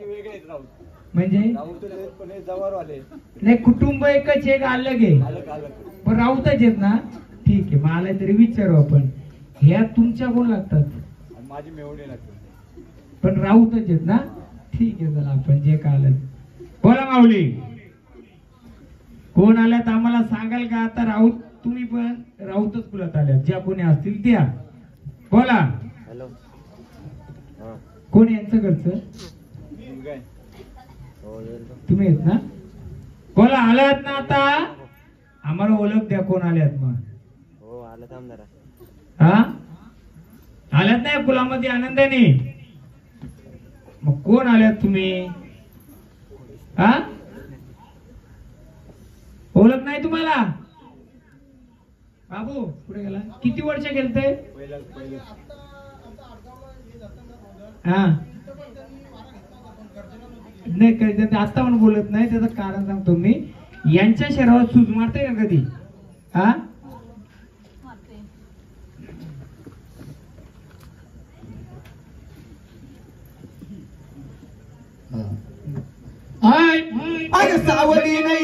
म्हणजे नाही, कुटुंब एकच एक अलग आहे, पण राऊतच आहेत ना. ठीक आहे, मला तरी विचारू आपण, ह्या तुमच्या कोण लागतात? माझी मेवणी लागते, पण राऊतच आहेत ना. ठीक आहे, चला आपण जे काय आलं. बोला माऊली, कोण आल्यात आम्हाला सांगाल का? आता राऊत तुम्ही पण राऊतच कुलात आल्यात, ज्या कोणी असतील त्या. बोला. हॅलो, कोण यांचं घरचं? तुम्ही आहेत ना. बोला, आल्यात ना. आता आम्हाला ओळख द्या, कोण आल्यात मग. हो आलं थांब जरा. हा, आल्यात नाही कुलामध्ये आनंदाने. मग कोण आल्यात तुम्ही? हा, ओळख नाही तुम्हाला? बाबू पुढे गेला. किती वर्ष गेलते? हा, नाही आता पण बोलत नाही, त्याचं कारण सांगतो मी. यांच्या शरीरावर सूज मारते का कधी? हा, सावली नाही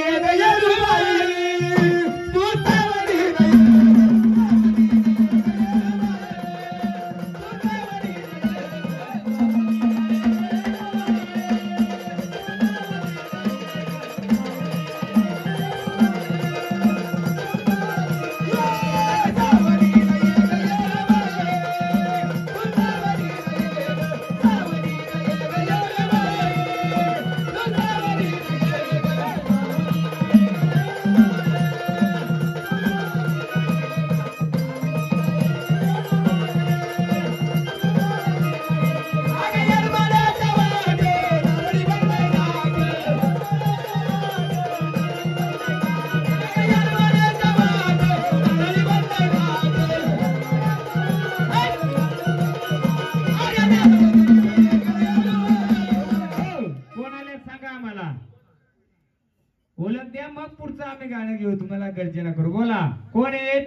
ओळख द्या, मग पुढचं आम्ही गाणं घेऊ, तुम्हाला गर्जना करू. बोला, कोण आहेत?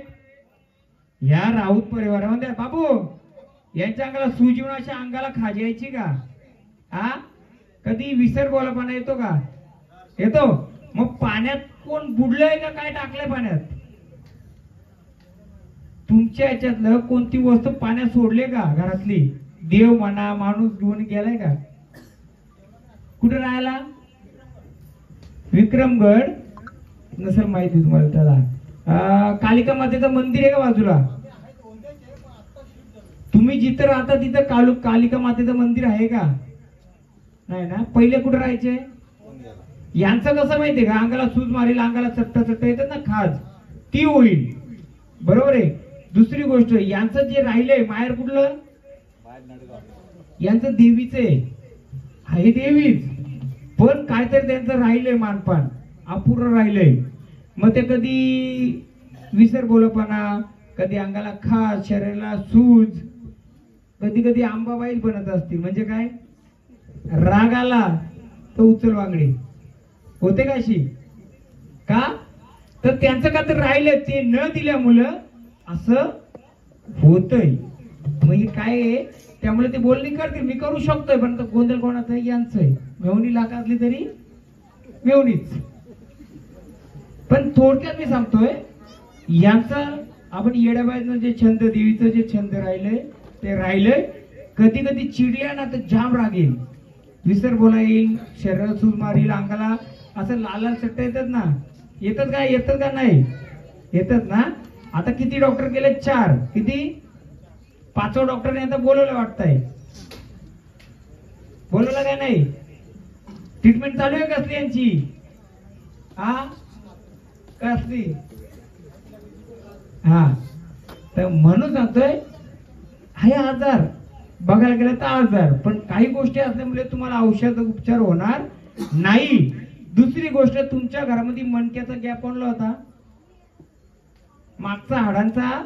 या राऊत परिवारामध्ये. बाबू, यांच्या अंगाला सूज येऊन अशा अंगाला खाज यायची का? हा, कधी विसर बोलापणा येतो का? येतो. मग पाण्यात कोण बुडलंय का काय टाकलंय पाण्यात? तुमच्या याच्यातलं कोणती वस्तू पाण्यात सोडले का? घरातली देव म्हणा, माणूस घेऊन गेलाय का? कुठे राहायला? विक्रमगड नसेल माहिती तुम्हाला त्याला. कालिका मातेचं मंदिर आहे का बाजूला? तुम्ही जिथं राहता तिथं कालिका मातेचं मंदिर आहे का? नाही ना. पहिले कुठे राहायचे? यांचं कसं माहितीये का? अंगाला सूज मारेल, अंगाला चट्ट येतात ना, खाज ती होईल. बरोबर आहे. दुसरी गोष्ट, यांचं जे राहिलंय माहेर कुठलं? यांचं देवीच आहे, देवीच. पण काहीतरी त्यांचं राहिलंय, मानपान अपूर्ण राहिलंय. मग ते कधी विसर बोलपणा, कधी अंगाला खाज, शरीराला सूज, कधी कधी आंबाबाई बनत असतील. म्हणजे काय? राग आला तर उचल वांगडी होते का अशी? का तर त्यांचं का तर राहिलं, ते न दिल्यामुळं असं होतंय. मग हे काय आहे? त्यामुळे ते बोलणी करते, मी करू शकतोय, पण गोंधळ कोणाचं? यांचं आहे. मेवणी लाखातली तरी मेवणीच. पण थोडक्यात मी सांगतोय, यांचं आपण येड्याबाईचं जे छंद, देवीचं जे छंद राहिलंय ते राहिलंय. कधी कधी चिडल्या ना तर जाम राग येईल, विसर बोला येईल, शरीरात सूज मारील, अंगाला असं लाल चट्ट येतात ना. येतात का? येतात का नाही? येतात ना. आता किती डॉक्टर गेले? 4. किती? 5व्या डॉक्टरने आता बोलवलं वाटतंय. बोलवलं काय? नाही. ट्रीटमेंट चालू आहे कसली यांची? हा, कसली? हा, तर म्हणून सांगतोय, हे आजार बघायला गेलं तर आजार, पण काही गोष्टी असल्यामुळे तुम्हाला औषध उपचार होणार नाही. दुसरी गोष्ट, तुमच्या घरामध्ये मणक्याचा गॅप कोणला होता? मागचा हाडांचा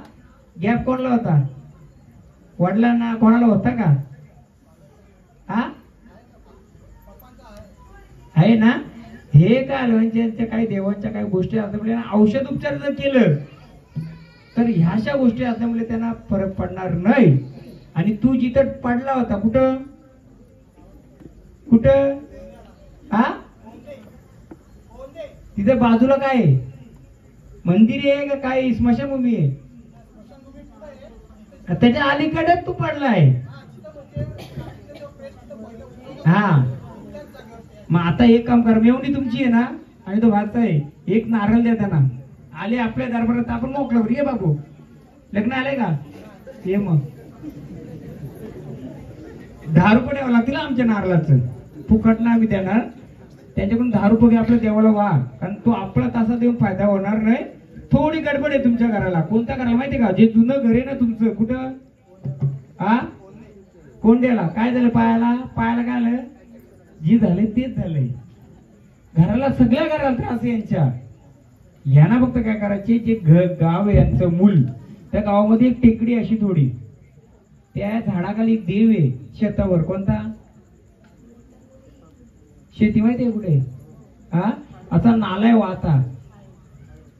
गॅप कोणला होता? वडिलांना कोणाला होता का? हा, आहे ना. हे काय म्हणजे काही देवांच्या काही गोष्टी असल्यामुळे औषध उपचार जर केलं तर ह्याशा गोष्टी असल्यामुळे त्यांना फरक पडणार नाही. आणि तू जिथं पडला होता, कुठं? कुठं? हा, तिथे बाजूला काय आहे? मंदिर आहे का काय? स्मशानभूमी आहे? त्याच्या अलीकडेच तू पडलाय. हा, मग आता एक काम कर, मेवणी तुमची आहे ना आणि तो भाचा आहे, एक नारळ द्या त्यांना. आले आपल्या दरबारात, आपण मोकळं. ये बाबू, लग्न आलंय का? ये मग 10 रुपये द्यावं लागतील आमच्या नारळाचं, फुकट ना आम्ही देणार. त्यांच्याकडून 10 रुपये आपल्या देवाला वा, कारण तो आपला तासा देऊन फायदा होणार नाही. थोडी गडबड आहे तुमच्या घराला. कोणत्या घराला माहितीये का? जे जुनं घर आहे ना तुमचं. कुठं? हा, कोण द्याला? काय झालं पायाला? पायाला काय आलं? जे झाले तेच झालंय. घराला, सगळ्या घराला त्रास आहे यांच्या. यांना फक्त काय करायचे, जे गाव आहे यांचं मूल, त्या गावामध्ये एक टेकडी अशी थोडी, त्या झाडाखाली एक देव आहे शेतावर. कोणता? शेती माहिती आहे कुठे? हा, असा नाला आहे वाहता,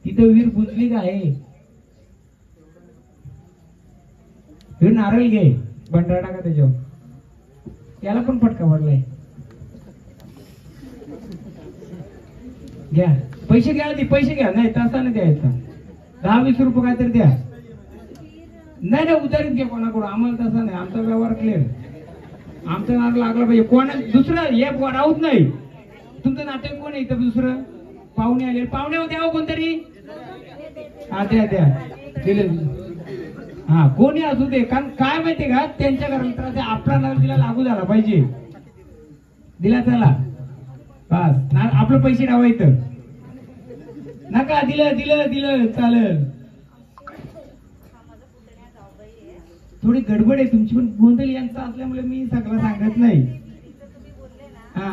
तिथं विहीर बुजली का आहे? हे नारळ घे, बंडारा टाका त्याच्यावर. याला पण फटका पडलाय. घ्या पैसे, घ्या आधी पैसे घ्या. नाही तासाने द्यायचा. 10-20 रुपये काहीतरी द्या. नाही नाही, उधारीत घ्या कोणाकडून. आम्हाला तसा नाही, आमचा व्यवहार क्लिअर. आमचा नारळ लागला पाहिजे. कोण दुसरं हे राहूच नाही. तुमचं नाटक कोण आहे इथं? दुसरं पाहुणे आले, पाहुणे द्यावं कोणतरी. हा, द्या द्या, दिले. हा, कोणी असू दे. कारण काय माहितीये का, त्यांच्या घराला त्रास आहे. आपला नारळ तिला लागू झाला पाहिजे. दिला चला बस. आपलं पैसे ठेवायचं नका. दिलं दिलं दिलं, चालेल. थोडी गडबड आहे तुमची, पण गोंधळ यांचा असल्यामुळे मी सगळं सांगत नाही. हा,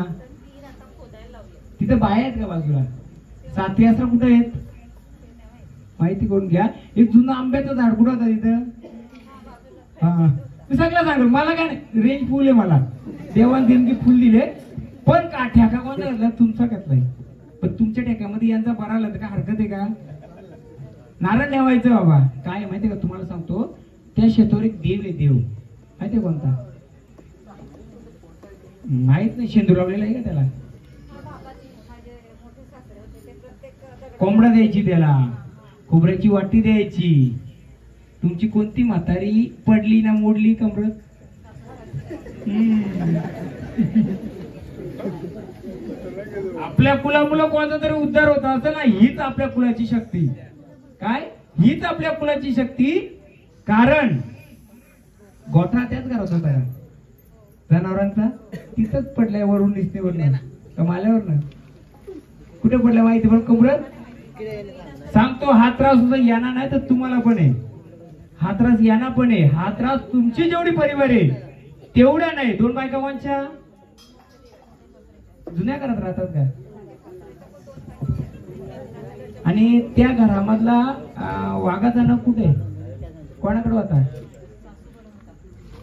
तिथं बाया आहेत का बाजूला? 7 वाजता कुठं आहेत माहिती करून घ्या. एक जुनं आंब्याचं झाड कुठं होतं तिथं? हा, मी सगळं सांगेल. मला काय नाही, रेंज फुल आहे. मला देवान देणगी फुल दिले. पण का ठेका कोणता घेतला? तुमचा घेतलाय. पण तुमच्या ठेक्यामध्ये यांचा बरा आला तर काय हरकत आहे का? नारळ ठेवायचं बाबा. काय माहितीये का, तुम्हाला सांगतो, त्या शेतावर एक देव आहे. देव माहितीये कोणता? माहित नाही. शेंदूर लावलेला आहे का त्याला? कोंबडा द्यायची त्याला, खोबऱ्याची वाटी द्यायची. तुमची कोणती म्हातारी पडली ना मोडली कमरत? आपल्या कुलामुळे कोणता तरी उद्धार होता असं ना. हीच आपल्या कुलाची शक्ती. काय? हीच आपल्या कुलाची शक्ती. कारण गोठा त्याच घरात होता जनावरांचा, तिथंच पडलाय. वरून निसणीवरून कमाल्यावर ना. कुठे पडलाय माहिती? पण कमरत. सांगतो, हा त्रास सुद्धा यांना नाही तर तुम्हाला पण आहे. हा त्रास यांना पण आहे. हा त्रास तुमची जेवढी परिवार आहे तेवढ्या नाही. 2 बायका कोणच्या? जुन्या घरात राहतात का? आणि त्या घरामधला वाघाचा नख कुठे? कोणाकडे होता?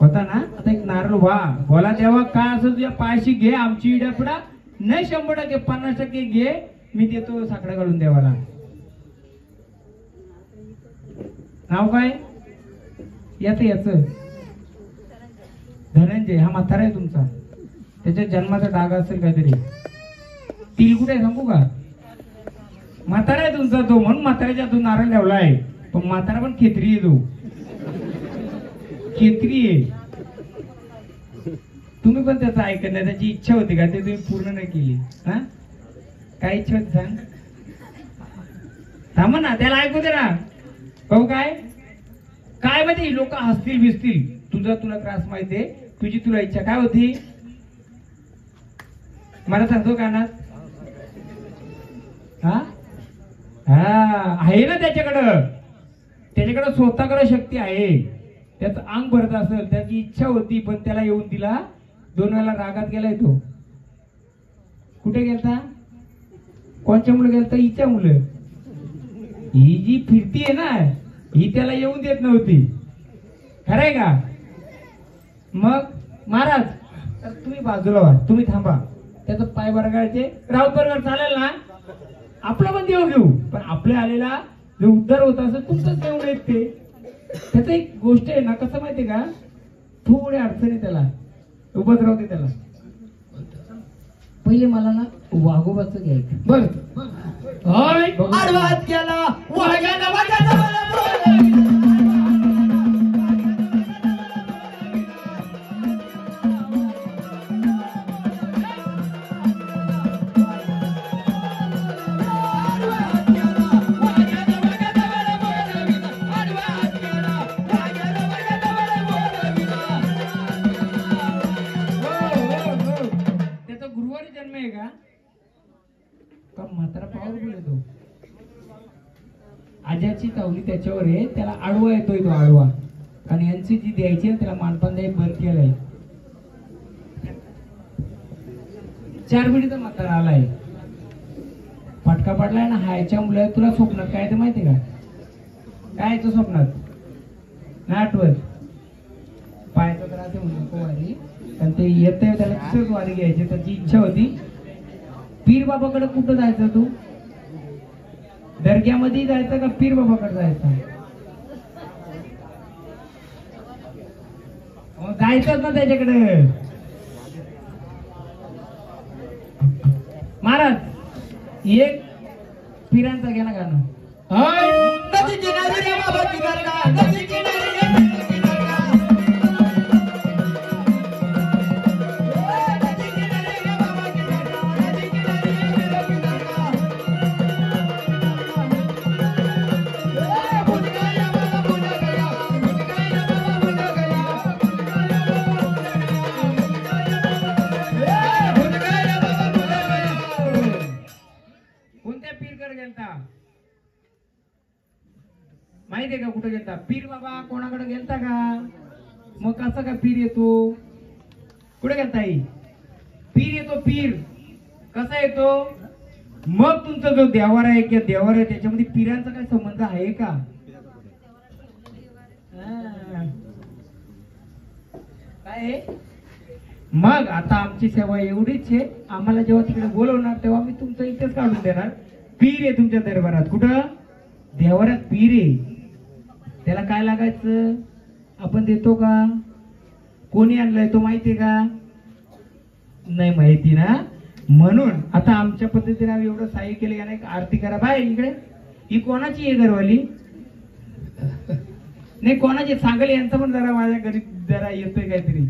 होता ना. आता एक नारळ वा, बोला तेव्हा काय असं तुझ्या पायाशी घे. आमची इडापडा नाही, 100%, 50% घे. मी देतो साकडा घालून देवाला. नाव काय याच? धनंजय. हा म्हातारा आहे तुमचा. त्याच्या जन्माचा डाग असेल काहीतरी. तिल कुठे सांगू का? म्हातारा आहे तुमचा तो, म्हणून म्हाताऱ्याच्या हातून नारळ ठेवलाय. पण म्हातारा पण खेत्री आहे. तो खेत्री आहे. तुम्ही पण त्याचं ऐकत नाही. त्याची इच्छा होती का ते तुम्ही पूर्ण नाही केली? हा, काय इच्छा होती सांग? थांबा ना, त्याला ऐकू दे ना. भाऊ काय काय माहिती, लोक हसतील भिसतील. तुला त्रास माहितीये, तुझी तुला इच्छा काय होती? मला सांगतो कानात. हा हा, आहे ना त्याच्याकडं स्वतःकडे शक्ती आहे. त्याचं अंग भरत असेल. त्याची इच्छा होती पण त्याला येऊन दिला. 2 वेळा रागात गेलाय तो. कुठे गेलता? कोणच्या मुलं गेलता? हिच्या मुलं. ही जी फिरती आहे ना, ही त्याला येऊन देत नव्हती. खरंय का? मग महाराज, तर तुम्ही बाजूला व्हा, तुम्ही थांबा. त्याचा पाय बरगायचे. राऊत बरोबर चालेल ना? आपला पण देव घेऊ, पण आपल्या आलेला जो उद्धार होत असेल तुमचंच देऊ नयेत ते. त्याच एक गोष्ट आहे ना, कसं माहितीये का, थोडे अडचणी त्याला उभं राहते त्याला. पहिले मला ना वाघोबाचं घ्यायचं. बर होय आडवा हात केला वाघाला वाघाला मला बोलाविला. त्याचा गुरुवारी जन्म आहे का? का म्हातारा पॉवरफुल येतो. आज्याची तावली त्याच्यावर आहे, त्याला आडवा येतोय तो आडवा. कारण यांची जी द्यायची आहे त्याला मानपान द्याय बंद केलंय. 4 पिढीचा म्हातारा आलाय. फटका पडलाय ना हायच्या मुलं. तुला स्वप्नात काय ते माहिती का? काय येतो स्वप्नात? ना आठवत. पायाचा त्रास आहे म्हणून नको वारी. पण ते येतंय त्याला दुसरंच वारी घ्यायची. त्याची इच्छा होती. पीर बाबाकडे कुठं जायचं तू? दर्ग्यामध्ये जायचं का पीर बाबाकडे जायचं? जायचंच ना त्याच्याकडे. महाराज एक पिरांचा घ्या ना गाणं. नदी किनारी रे बाबा किनारगा, नदी किनारी रे बाबा किनारगा. नदी किनारी रे बाबा किनारगा, नदी किनारी रे बाबा किनारगा. भूल गया बाबा भूल गया, भूल गया बाबा भूल गया. भूल गया बाबा भूल गया. कोणत्या पीरकडे गेलता माहितीये का? कुठे गेलता? पीर बाबा कोणाकडे गेलता का? मग कसा का पीर येतो? कुठे गेलता? पीर येतो. पीर कसा येतो? मग तुमचा जो देवार आहे किंवा देवार आहे त्याच्यामध्ये पीरांचा काय संबंध आहे का? हा. काय आहे? मग आता आमची सेवा एवढीच आहे. आम्हाला जेव्हा तिकडे बोलवणार तेव्हा मी तुमचं इथेच काढून देणार. पीर आहे तुमच्या दरबारात. कुठं? देवारात पीर आहे. त्याला काय लागायचं? आपण देतो का? कोणी आणलंय तो माहितीये का? नाही माहिती ना. म्हणून आता आमच्या पद्धतीने आम्ही एवढं सहाय्य केलं. याने एक आरती करा. बाय इकडे. ही कोणाची आहे घरवाली? नाही कोणाची सांगेल. यांचं पण जरा माझ्या घरी जरा येतोय काहीतरी.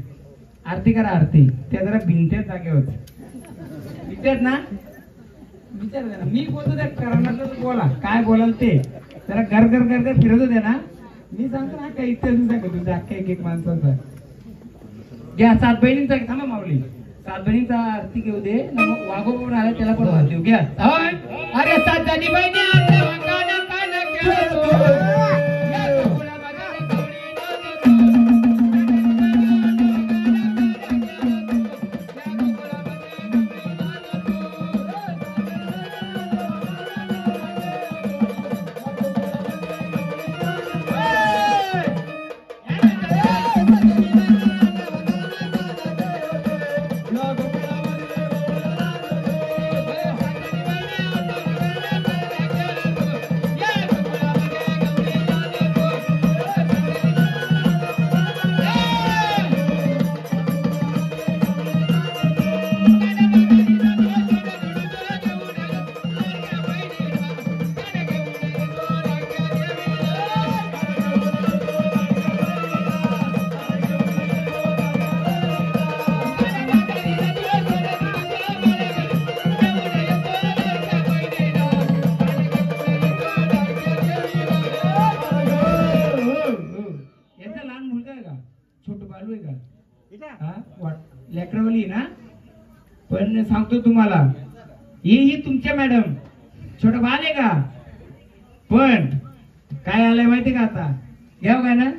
आरती करा. आरती त्या जरा भिंत्यात जागेवर विचार ना. विचार ना. मी बोलतो त्या करणार बोला काय बोलाल ते. जरा घर घर घर घर फिरत होते ना. मी सांगतो ना काही इतिहास सांगतो तुमचा अख्खा एक माणसाचा. घ्या 7 बहिणींचा. थांबा माऊली. 7 बहिणींचा आरती घेऊ दे. मग वाघोबा आला त्याला पण वाद देऊ. घ्या. अरे 7 जणी बहिणी आपल्या वांगाला कान खेळतो. लेकरवली ना. पण सांगतो तुम्हाला ही तुमच्या मॅडम छोटा बाल आहे का? पण काय आलंय माहिती का? आता घ्याव काय ना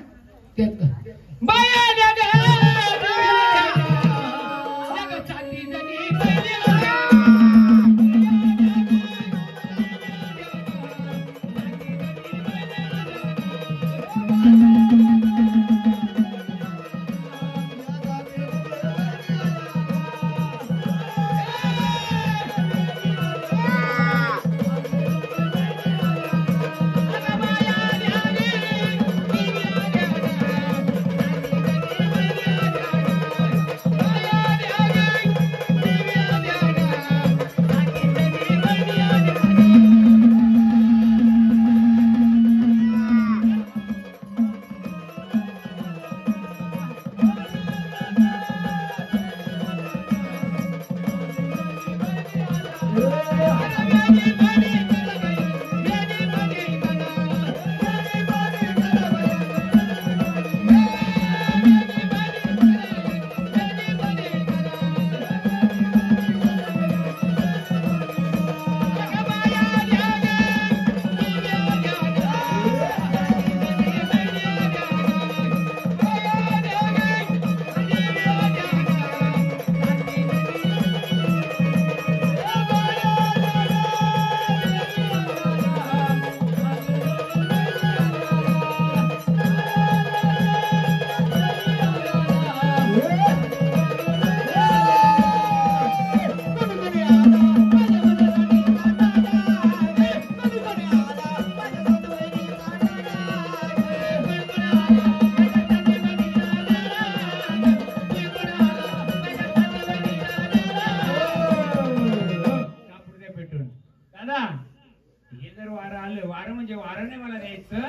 हे जर वारं आलं, वारं म्हणजे वारं नाही मला द्यायचं,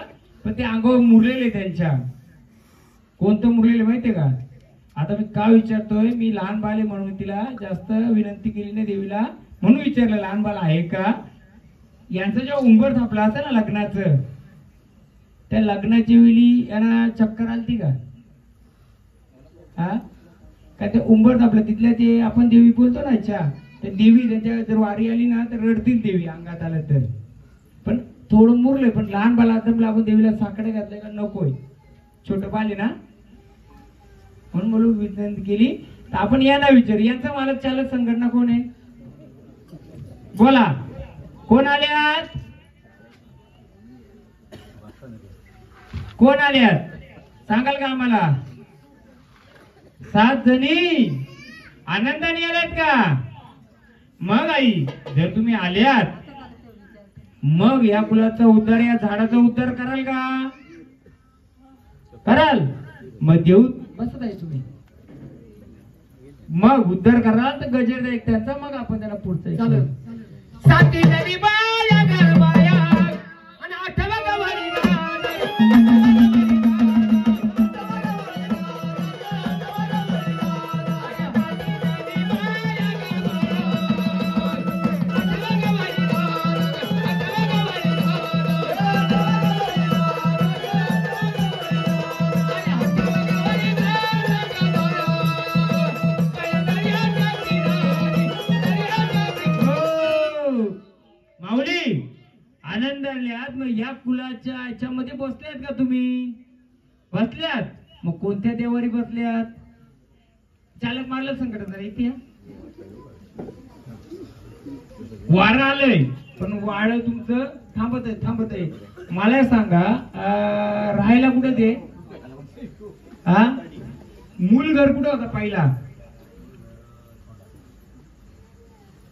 पण ते अंगावर मुरलेले त्यांच्या. कोणतं मुरलेले माहितीये का? आता मी का विचारतोय, मी लहान बाल आहे म्हणून तिला जास्त विनंती केली नाही देवीला, म्हणून विचारलं लहान बाल आहे का. यांचं जेव्हा उंबर थापला असं ना लग्नाचं, त्या लग्नाच्या वेळी यांना चक्कर आलती का? हा काय ते उंबर थापलं तिथल्या ते आपण देवी बोलतो ना, अच्छा ते देवी त्यांच्या जर वारी आली ना तर रडतील देवी अंगात आलं तर. पण थोडं मुरलंय, पण लहान बाला जमलं आपण देवीला साकडे घातले का नकोय, छोटं बाल आहे ना म्हणून मला विनंती केली. तर आपण यांना विचार, यांचा मालक चालक संघटना कोण आहे? बोला कोण आल्यात? कोण आल्यात सांगाल का आम्हाला? 7 जणी आनंदाने आल्यात का? मग आई जर तुम्ही आल्यात, मग या कुलाचा उद्धार, या झाडाचा उद्धार कराल का? कराल. मग देऊ बसत आहे तुम्ही, मग उद्धार कराल तर गजेर द्या एक त्यांचा, मग आपण त्याला पुढचं चालेल. साती नदी बाया गरबाया आणि आठवा गवारी आनंद आल्यात. मग या कुलाच्या याच्यामध्ये बसल्यात का तुम्ही? बसल्यात. मग कोणत्या देवारी बसल्यात? चालक मारलं संकट जरा इथे वारं आलंय, पण वाळ तुमचं थांबत आहे. मला सांगा राहायला कुठे ते? हा मूल घर कुठं होता पहिला?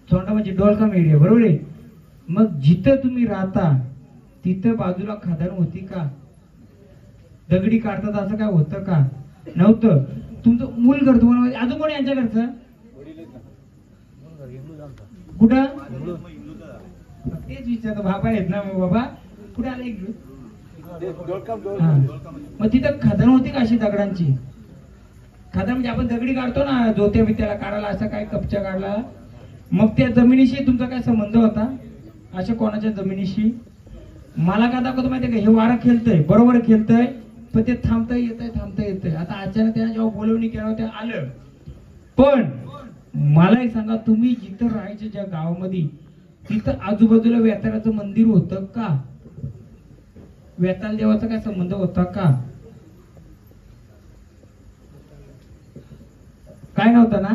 छोटा म्हणजे डोलकाम एरिया, बरोबर आहे. मग जिथं तुम्ही राहता तिथं बाजूला खदान होती का? दगडी काढतात असं काय होतं का? नव्हतं. तुमचं मूल घर तुम्हाला अजून कोण यांच्या घरचं? कुठं? तेच विचारतो बाबा आहेत ना. मग बाबा कुठे आले? मग तिथं खदान होती का अशी दगडांची? खदान म्हणजे आपण दगडी काढतो ना, जोत्या बित्याला काढायला, असा काय कपच्या काढला. मग त्या जमिनीशी तुमचा काय संबंध होता? अशा कोणाच्या जमिनीशी? मला काय दाखवतो माहितीये का? हे वारं खेळतंय, बरोबर खेळतंय, पण ते थांबता येतंय. आता अचानक त्यांना जेव्हा बोलवणी केलं ते आलं. पण मलाही सांगा, तुम्ही जिथं राहायचे ज्या गावामध्ये, तिथं आजूबाजूला वेताळाचं मंदिर होतं का? वेताळ देवाचा काय संबंध होता का? काय नव्हता ना.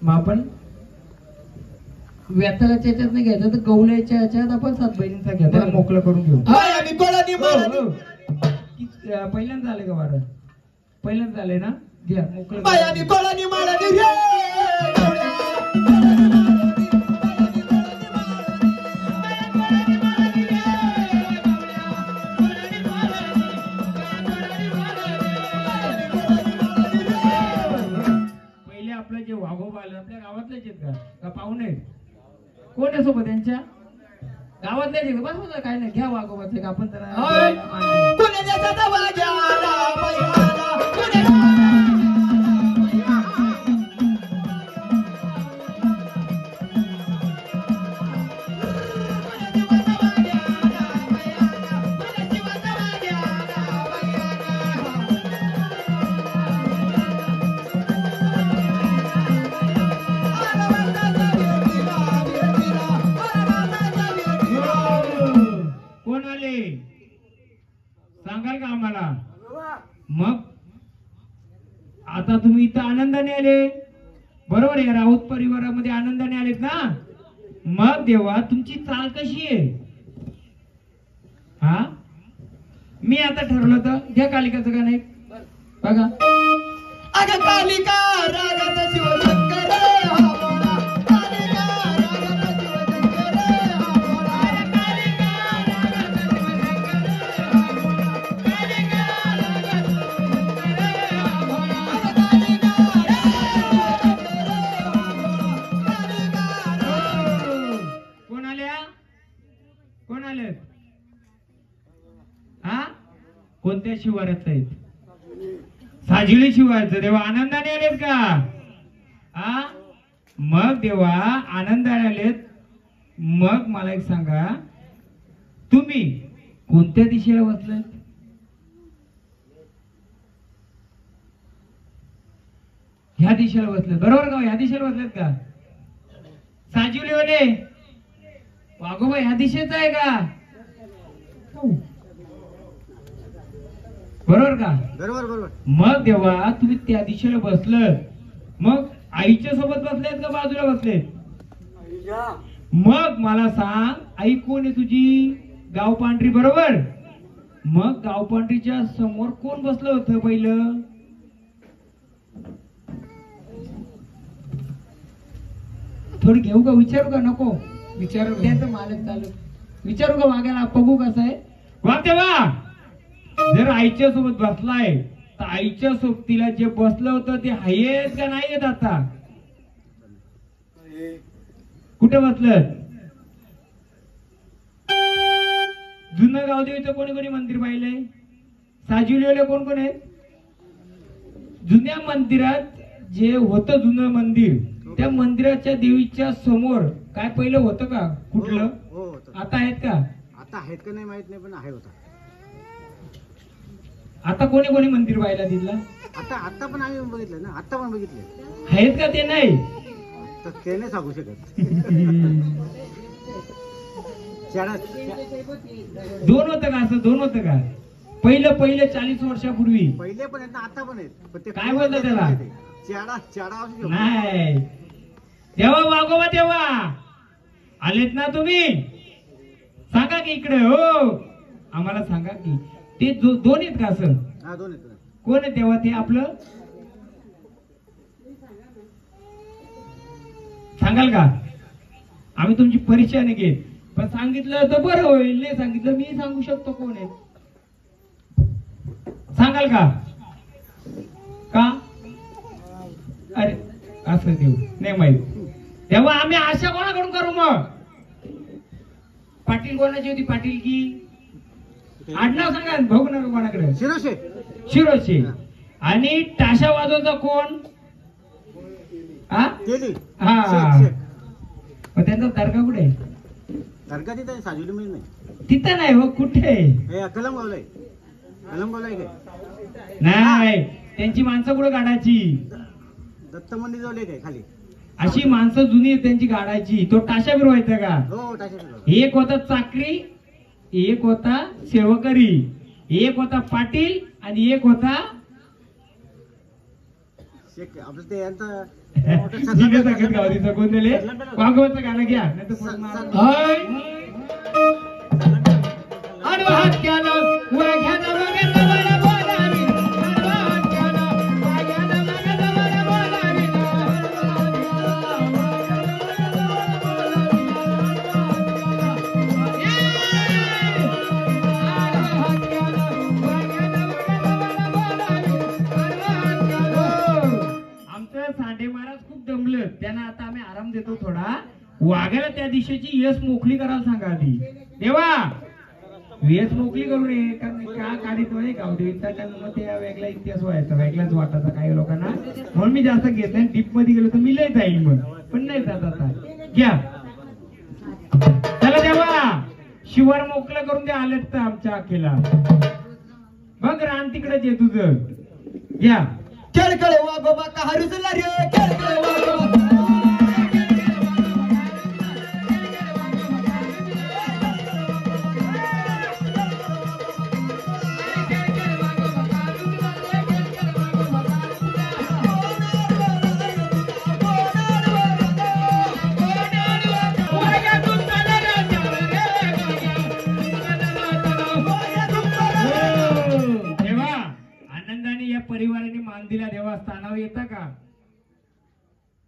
मग आपण वेताळाच्या याच्यात नाही घ्यायचं, तर गवल्याच्या याच्यात आपण 7 बहिणींचा घ्या, त्याला मोकळं करून घेऊ. पहिल्यांदा झालंय का वारं? पहिल्यांदा झालंय ना. घ्या मोकळं. पहिले आपलं जे वाघोबा आलं आपल्या गावातलेच आहेत का पाहुणे? कोण आहे सोबत त्यांच्या? गावातले जे बस होतं काय नाही. घ्या वाघोबाचे आपण का आम्हाला? मग आता तुम्ही इथं आनंदाने आले, बरोबर आहे? राऊत परिवारामध्ये आनंदाने आलेत ना? मग देवा तुमची चाल कशी आहे? हा, मी आता ठरवलं तर घ्या कालिकाचं गाणं एक बघा. अग कालिका रागात शिवशंकर हा बोला, कालिका रागात शिवशंकर हा बोला, कालिका रागात शिवशंकर हा बोला, कालिका रागात शिवशंकर हा बोला, कालिका रागात. कोण आल्या? कोण आले? हा, कोणत्या शिवारात आहेत? साजिली शिवायचं. देवा आनंदाने आलेत का? हा, मग देवा आनंदाने आलेत. मग मला एक सांगा, तुम्ही कोणत्या दिशेला बसलात? ह्या दिशेला बसलात, बरोबर का? ह्या दिशेला बसलात का? साजिवली वाले वाघोबा ह्या दिशेचा आहे का? बरोबर का? बरोबर बरोबर. मग देवा तुम्ही त्या दिशेला बसलं, मग आईच्या सोबत बसलेत का बाजूला बसलेत? मग मला सांग, आई कोण आहे तुझी? गाव पांढरी, बरोबर? मग गाव पांढरीच्या समोर कोण बसलं होतं पहिलं? थोडी घेऊ का? विचारू का? नको विचारू. त्यांचं मालक चालू विचारू का? वागायला बघू कसं आहे वाग. देवा जर आईच्या सोबत बसलाय तर आईच्या सोबतीला जे बसलं होतं ते आहेत का नाही आहेत? आता कुठे बसलं? जुनं गावदेवीचं कोणी कोणी मंदिर पाहिलंय? साजिवलेले कोण कोण आहेत? जुन्या मंदिरात जे होतं जुनं मंदिर, त्या मंदिराच्या देवीच्या समोर काय पहिलं होतं का? कुठलं? हो होतं. आता आहेत का? आता आहेत का नाही माहित नाही, पण आहे होता. आता कोणी कोणी मंदिर पाहिला तिथला? आता आता पण आम्ही बघितलं ना, आता पण बघितले. आहेत का? ते नाही तर ते नाही सांगू शकत. दोन होतं का? असं दोन होतं का? पहिलं 40 वर्षापूर्वी पहिले पण आहेत ना, आता पण आहेत. पण ते काय बोलतात त्याला? चाडा चाडा असू शकतो. नाही. तेव्हा वागोबा तेव्हा आलेत ना तुम्ही? सांगा की इकडे. हो, आम्हाला सांगा की ते दोन आहेत का? असं हा, दोन आहेत. कोण आहे तेव्हा? ते आपलं सांगाल का? आम्ही तुमची परीक्षा नाही घेत, पण सांगितलं तर बरं होईल. नाही सांगितलं मी सांगू शकतो कोण आहे. सांगाल का? का? अरे असं देऊ नाही माहित. तेव्हा आम्ही आशा कोणाकडून करू? मग पाटील कोणाची होती? पाटील की आडनाव सांगा, बघू नका कोणाकडे. शिरोशे. शिरोशे. आणि टाशा वाजवचा कोण? हा केली. हा, शेख, शेख. मग त्यांचा दर्गा कुठे आहे? दर्गा तिथे साजूली मिळत नाही. तिथं नाही हो, कुठे? हे कलमगावला आहे. कलमगावला आहे काय? नाही, त्यांची माणसं कुठे काढायची? दत्त मंदिर जवळ आहे खाली. अशी माणसं जुनी आहेत त्यांची काढायची. तो टाशा फिरवायचा का? हो, टाशा. एक होता चाकरी, एक होता सेवकरी, एक होता पाटील आणि एक होता शेख. आपलं ते यांचं गावरीचं कोण दिले? वाघोबाचं गाणं घ्या, नाही तर सांडे महाराज खूप दमले, त्यांना आता आम्ही आराम देतो थोडा. वाघाला त्या दिशेची यश मोकळी करायला सांगा आधी. देवा यश मोकळी करू नये, कारण का काढित नाही गावदेवीचा, कारण मग ते वेगळा इतिहास व्हायचा, वेगळाच वाटायचा काही लोकांना. म्हणून मी जास्त घेत नाही. डीप मध्ये गेलो तर मी लय जाईल मग, पण नाही जात आता. घ्या चला देवा, शिवार मोकळं करून द्या. आलेत तर आमच्या अखेला बघ रान तिकडेच आहे तुझं. घ्या. खेळकडे वाघोबा का हरुजला रे, खेळकडे वाघोबा.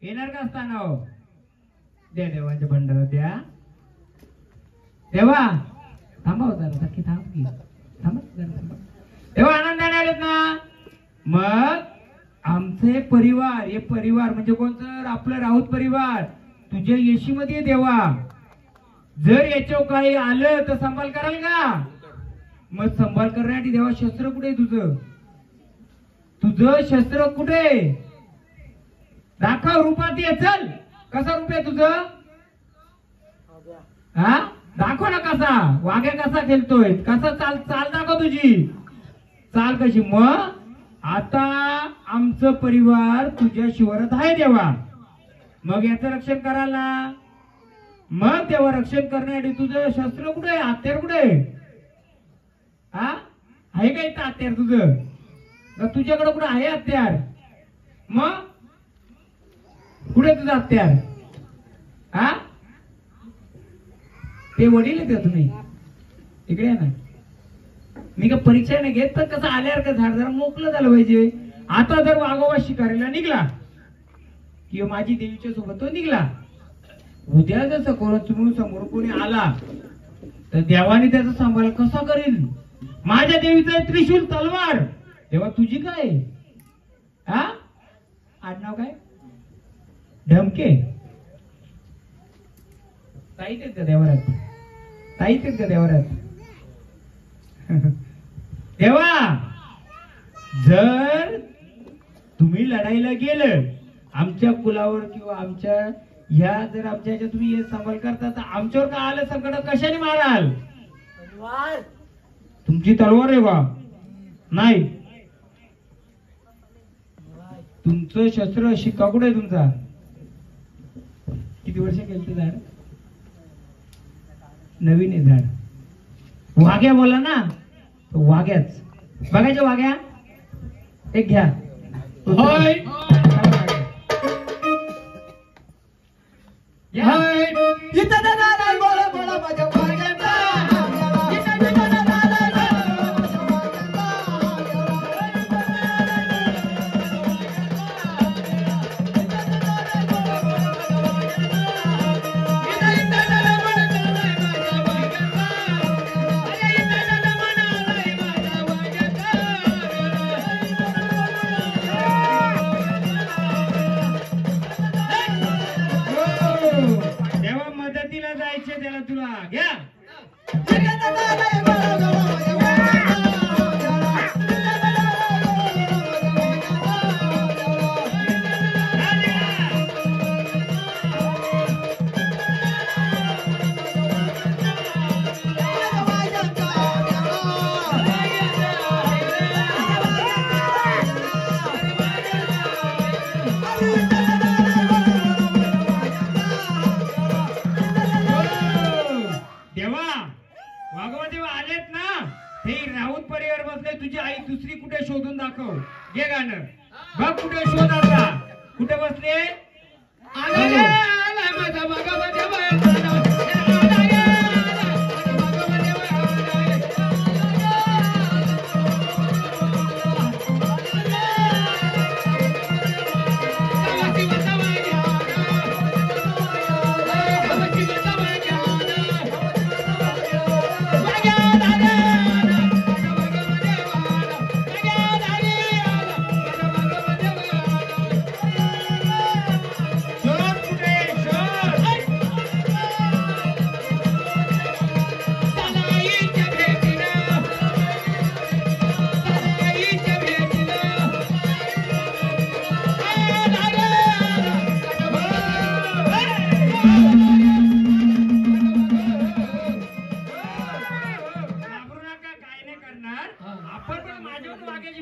येणार का असताना हो? द्या देवाच्या भंडारा द्या. देवा थांबा हो जरा, नक्की थांब की, थांबा जरा थांबा. तेव्हा आनंदाने आलेत ना. मग आमचे परिवार, हे परिवार म्हणजे कोणतं? आपलं राऊत परिवार तुझ्या येशीमध्ये देवा. जर याच्यावर काही आलं तर संभाल कराल का? मग संभाल करण्यासाठी देवा शस्त्र कुठे तुझं? तुझं शस्त्र कुठे? दाखव रूपात ये. चल, कसा रूप आहे तुझं? हा दाखव ना कसा. वाघ्या कसा खेळतोय, कसा चाल दाखव तुझी चाल कशी. मग आता आमचं परिवार तुझ्या शिवारात आहे देवा. मग याचं रक्षण करायला, मग तेव्हा रक्षण करण्यासाठी तुझं शस्त्र कुठे? हत्यार कुठे? हा आहे का इथं हत्यार तुझं? तुझ्याकडे कुठे आहे हत्यार? मग कुठे तुझं हत्यार? हा ते वडील आहेत का तुम्ही? इकडे आहे ना. मी का परीक्षा नाही घेत, तर कसं आल्यावर का झाड जरा मोकळं झालं पाहिजे. आता जर वाघोबा शिकारीला निघला किंवा माझी देवीच्या सोबत तो निघला, उद्या जर समोर कोणी आला तर देवाने त्याचा सांभाळ कसा करेल? माझ्या देवीचं त्रिशूल तलवार. तेव्हा तुझी काय? हा आडनाव काय? ढमके. ताईत आहेत का देवरात? ताईत आहेत का देवरात? तेव्हा जर तुम्ही लढाईला गेलं आमच्या कुलावर किंवा आमच्या ह्या जर आमच्या ह्याच्या तुम्ही हे सांभाळ करता, तर आमच्यावर का आलं संकट कशाने माराल? तुमची तलवार आहे बा? नाही. तुमचं शस्त्र शिक्का कुठे आहे तुमचा? किती वर्ष केलं ते झाड? नवीन आहे झाड. वाघ्या बोला ना, वाघ्याच बघायच्या. वाघ्या एक घ्या. होय होय. इथं दादा बोला बोला माझ्या वाघ्याला. इथं दादा तेव्हा मदतीला जायचे त्याला तुला. घ्या. आलेत ना, हे राऊत परिवार बसले. तुझी आई दुसरी कुठे शोधून दाखव. घे गाणं. बघ कुठे शोध आता. कुठे बसले? आला माझा भगवते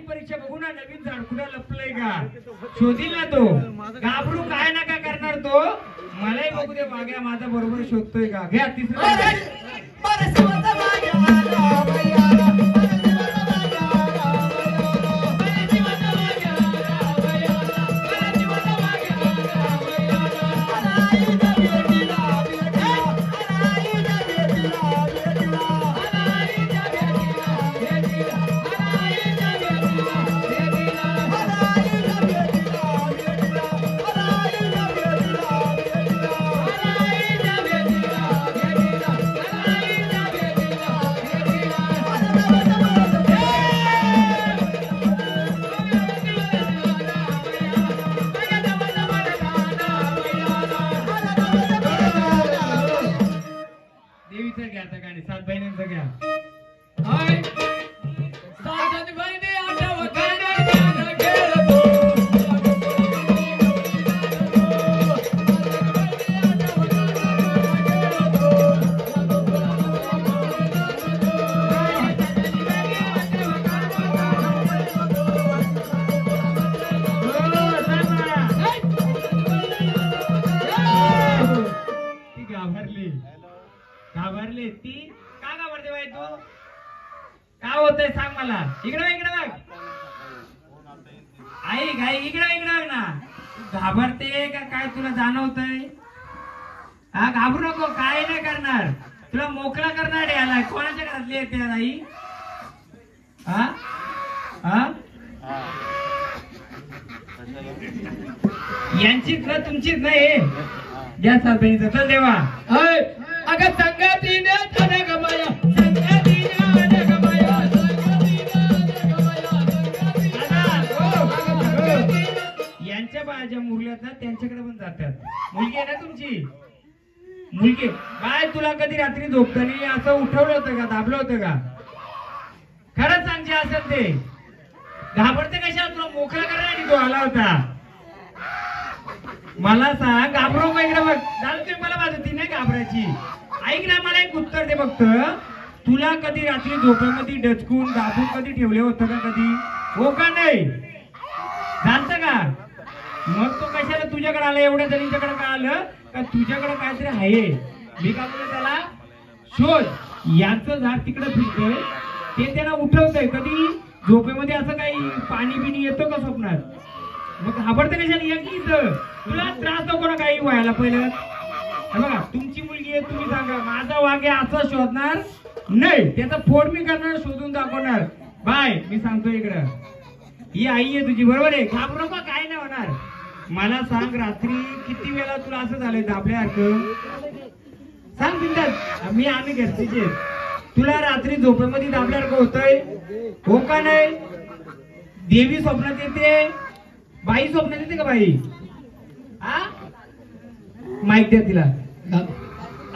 परीक्षा बघू ना. नवीन झाड कुठं लपलंय का शोधील ना तो. घाबरू काय ना काय करणार तो. मलाही बघू दे वाघ्या माझा बरोबर शोधतोय का. घ्या तिसरं. घ्या आता गाणी, 7 बहिणींचं घ्या. हाय. सात बहिणी आठवताना ध्यान केलं तो. ती घाबरली, घाबरली ती. का घाबरते बाई तू? काय होतंय सांग मला. इकडे बघ, इकडे बघ. आई घाई, इकडे बघ ना. तू घाबरते का काय, तुला जाणवतंय? हा, घाबरू नको, काय नाही करणार. तुला मोकळा करणार याला. कोणाच्या घरातली येते आई? हा हा, यांचीच ना तुमचीच नाही. घ्या 7 बहिणीचं. चल देवा. हाय. अगं संगतीने धन गमाया, संगतीने धन गमाया, संगतीने धन गमाया, संगतीने. यांच्या बाळाच्या मुरल्यात ना त्यांच्याकडे पण जातात. मुलगी आहे ना तुमची, मुलगी काय, तुला कधी रात्री झोपताना असं उठवलं होतं का, दाबलं होतं का? खरंच सांग जे असेल ते. घाबरते कशा? तुला मोकळा करण्यासाठी तो आला होता. मला सांग, घाबरू का? इकडे बघ. झालं तुम्ही मला बाजू, ती नाही घाबरायची. ऐक ना, मला एक उत्तर दे फक्त. तुला कधी रात्री झोपेमध्ये डचकून दाबून कधी ठेवले होतं का कधी? हो का नाही? झालत का? मग तो कशाला तुझ्याकडे आला? एवढ्या जणींच्याकडे का आलं? का तुझ्याकडे काहीतरी आहे? मी काय बोलतो त्याला, शोध. यांचं झाड तिकडे फिरतंय, ते त्याला उठवतंय. कधी झोपेमध्ये असं काही पाणी बिणी येतं का स्वप्नात? मग घाबरते कशाला? या की इथं. तुला त्रास नको ना काही व्हायला. पहिलं हे बघा, तुमची मुलगी आहे, तुम्ही सांगा. माझा वाघ्या असं शोधणार नाही, त्याचा फोड मी करणार, शोधून दाखवणार. बाय, मी सांगतो इकडं, ही आई आहे तुझी, बरोबर आहे? घाबरू नका, काय नाही होणार. मला सांग, रात्री किती वेळा तुला असं झालंय दाबल्यासारखं? सांग बिंदास. आम्ही घरचीचे. तुला रात्री झोपेमध्ये दाबल्यासारखं होतंय? हो का नाही? देवी स्वप्नात येते, बाई स्वप्नात येते का बाई? हा, माहिती आहे तिला.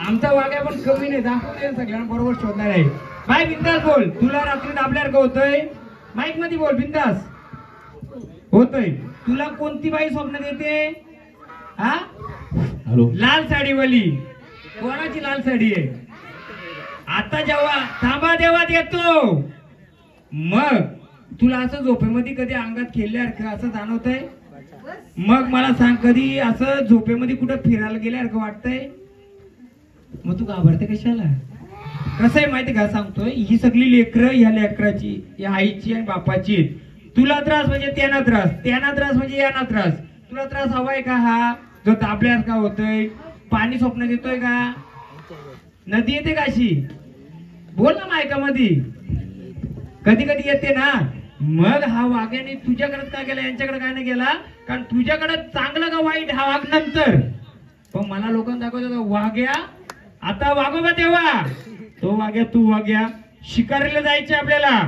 आमचा वाग्या पण कमी नाही, दाखवते सगळ्यांना बरोबर शोधणार आहे. बाई बिंदास बोल. तुला रात्री दाबल्यासारखं होतंय? माईक मध्ये बोल, बिंदास. होतंय. तुला कोणती बाई स्वप्नात येते? हा, लाल साडीवाली. कोणाची लाल साडी आहे? आता जेव्हा थांबा देवात येतो, मग तुला असं झोपेमध्ये कधी अंगात खेळल्यासारखं असं जाणवतंय? मग मला सांग, कधी असं झोपेमध्ये कुठं फिरायला गेल्यासारखं वाटतंय? मग तू घाबरते कशाला? कसं आहे माहिती का, सांगतोय. ही सगळी लेकरं ह्या लेकराची, या आईची आणि बापाची. तुला त्रास म्हणजे त्यांना त्रास, त्यांना त्रास म्हणजे यांना त्रास. तुला त्रास हवाय का? हा जो दाबल्यासारखा होतोय, पाणी स्वप्नात येतोय का? नदी येते का अशी? बोल ना मायकामध्ये. कधी कधी येते ना. मग हा वाघ्याने तुझ्याकडे काय गेला, यांच्याकडे काय नाही गेला? कारण तुझ्याकडे चांगलं का वाईट हा वाघ नंतर. पण मला लोकांना दाखवतो वाघ्या, आता वाघोबा तेव्हा तो वाघ्या, तू वाघ्या. शिकारीला जायचं आपल्याला,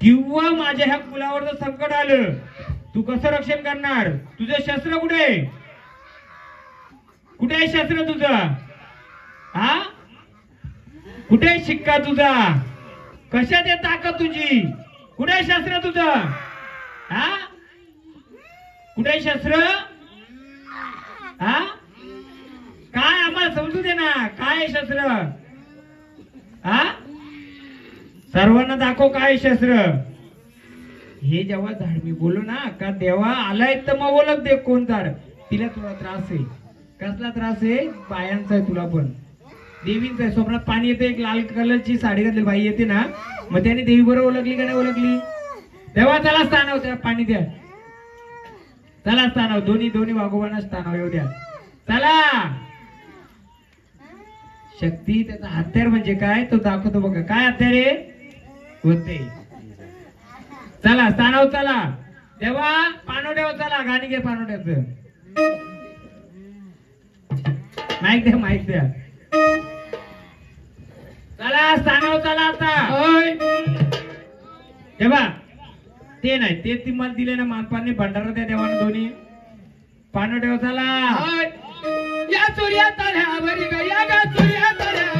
किंवा माझ्या ह्या कुलावर जर संकट आलं, तू कसं रक्षण करणार? तुझं शस्त्र कुठे? कुठे आहे शस्त्र तुझं? हा, कुठे आहे शिक्का तुझा? कशात आहे ताकद तुझी? कुठे आहे शस्त्र तुझं? हा, कुठे आहे शस्त्र? हा, काय आम्हाला समजू दे ना, काय आहे शस्त्र? हा, सर्वांना दाखव काय शस्त्र. हे जेव्हा झाड मी बोललो ना का देवा आलाय, तर मग ओळख दे कोण झाड. तिला थोडा त्रास आहे. कसला त्रास आहे? पायांचा आहे. तुला पण देवींचा आहे. स्वप्नात पाणी येते, एक लाल कलरची साडी घातली बाई येते ना, मग त्याने देवी बरोबर ओळखली का नाही ओळखली? तेव्हा त्याला स्थानाव, त्या पाणी द्या. चला स्थानाव, दोन्ही दोन्ही वाघोबांना स्थानाव येऊ द्या. चला. शक्ती त्याचा हत्यार म्हणजे काय तो दाखवतो बघा. काय हत्यार आहे? होते. चला स्थानाव, चला. तेव्हा पानोड्यावर चला. गाणी घे पानोड्याचं. माहित द्या, माहित द्या. चला स्थानाव, चला आता. तेव्हा ते नाही, ते तुम्हाला दिले ना मानपाने भंडारा त्या देवाने दोन्ही. पानोड्यावर चला. या सूर्या तळ्यावर ग, या ग सूर्या तळ्यावर.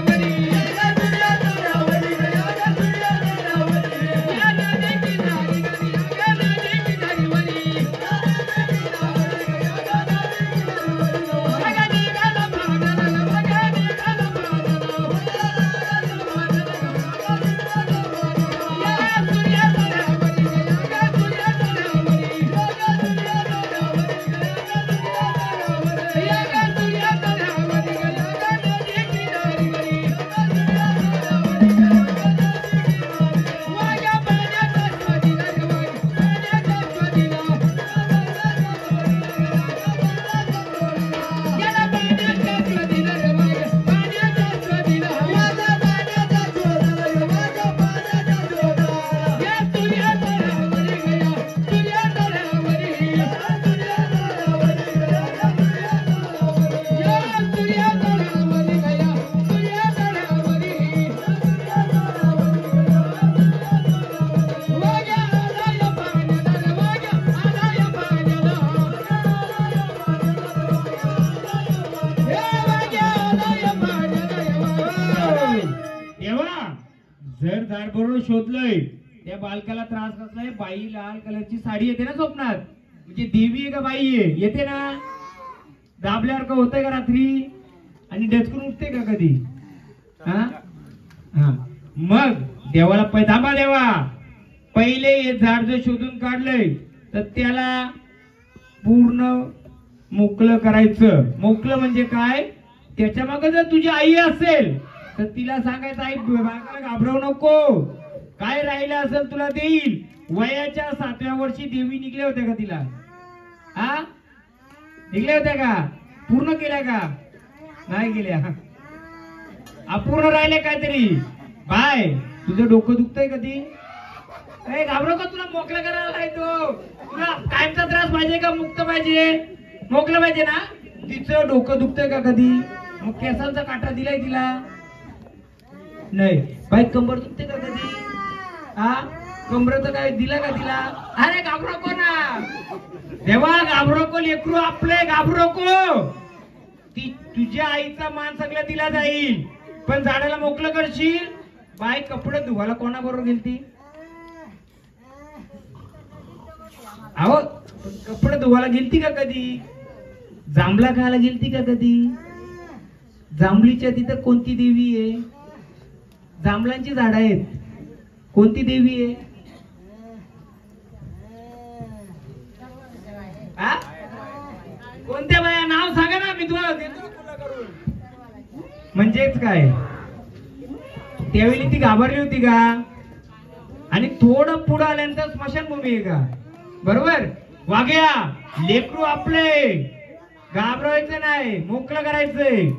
झाड बरोबर शोधलंय. त्या बालकाला त्रास कसलाय, बाई लाल कलरची साडी येते ना स्वप्नात, म्हणजे देवी आहे का बाई आहे, येते ना, दाबल्यावर का होतंय का रात्री, आणि डचकून उठते का कधी? हा हा. मग देवाला थांबा देवा, पहिले हे झाड जर शोधून काढलंय तर त्याला पूर्ण मोकळं करायचं. मोकळं म्हणजे काय, त्याच्या मागे जर तुझी आई असेल तर तिला सांगायचं, आई बाळाला घाबरवू नको, काय राहिलं असेल तुला देईल. वयाच्या 7व्या वर्षी देवी निघल्या होत्या का तिला? हा, निघल्या होत्या का? पूर्ण केल्या का? नाही केल्या. अपूर्ण राहिले काहीतरी. बाय, तुझं डोकं दुखतंय कधी? घाबरो का, तुला मोकळं करायला आहे तो. तुला कायमचा त्रास पाहिजे का मुक्त पाहिजे? मोकळं पाहिजे ना. तिचं डोकं दुखतंय का कधी? मग केसांचा काटा दिलाय तिला? नाही. बाई कंबर दुखते का कधी? हा, कमरेचं काय दिलं का तिला? अरे घाबरो को ना देवा, घाबरो को लेकरू आपले, घाबरो को. ती तुझ्या आईचा मान सगळं दिला जाईल, पण झाडाला मोकळं करशील. बाई कपडे धुवायला कोणाबरोबर गेलती? अहो, कपडे धुवायला गेलती का कधी? जांभळा खायला गेलती का कधी? जांभळीच्या तिथं कोणती देवी आहे? जांभळांची झाड आहेत, कोणती देवी आहे? हा, कोणत्या बाया? नाव सांगा ना, मी तुम्हाला देतो तुला करून. म्हणजेच काय, त्यावेळी ती घाबरली होती का? आणि थोडं पुढे आल्यानंतर स्मशानभूमी आहे का? बरोबर. वाघ्या, लेकरू आपले, घाबरायचं नाही, मोकळं करायचंय.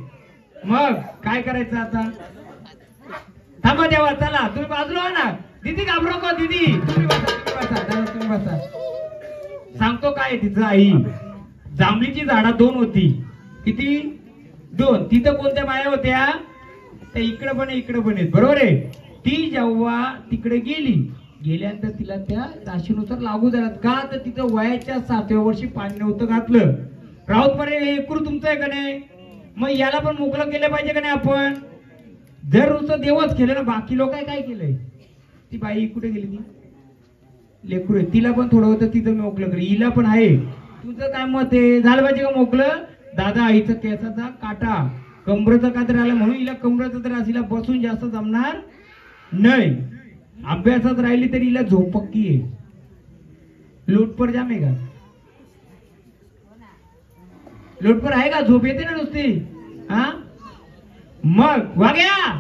मग काय करायचं आता? थांबा देवा, चला तुम्ही बाजूला हो ना. दीदी घाबरो का? दीदी तुम्ही बसा, तुम्ही बसा, दादा तुम्ही बसा. सांगतो काय तिचं. आई जांभळीची झाडा 2 होती. किती? 2. तिथं कोणत्या बाया होत्या? त्या इकडे पण इकडे पण आहेत, बरोबर आहे. ती जेव्हा तिकडे गेल्यानंतर तिला त्या राशीनुसार लागू झाला. का तर तिथं वयाच्या 7व्या वर्षी पाणी नव्हतं घातलं. राऊत पर्यंत हे एकरू तुमचं आहे का नाही? मग याला पण मोकळं केलं पाहिजे का नाही आपण? जर नुसतं देवच केलं ना, बाकी लोक काय केलंय? ती बाई कुठे गेली? ती लेकरू आहे, तिला पण थोडं होतं, तिथं मोकळं कर. हिला पण आहे. तुझं काय मत आहे? झालं पाहिजे का मोकळं? दादा, आईचं केसाचा काटा, कमरेचा का तर आला म्हणून हिला कमरेचा त्रास, हिला बसून जास्त जमणार नाही. अभ्यासात राहिली तरी हिला झोप पक्की आहे. लोटपर जाम आहे का? लोटपर आहे का? झोप येते ना नुसती. हा, मग वाघ्या,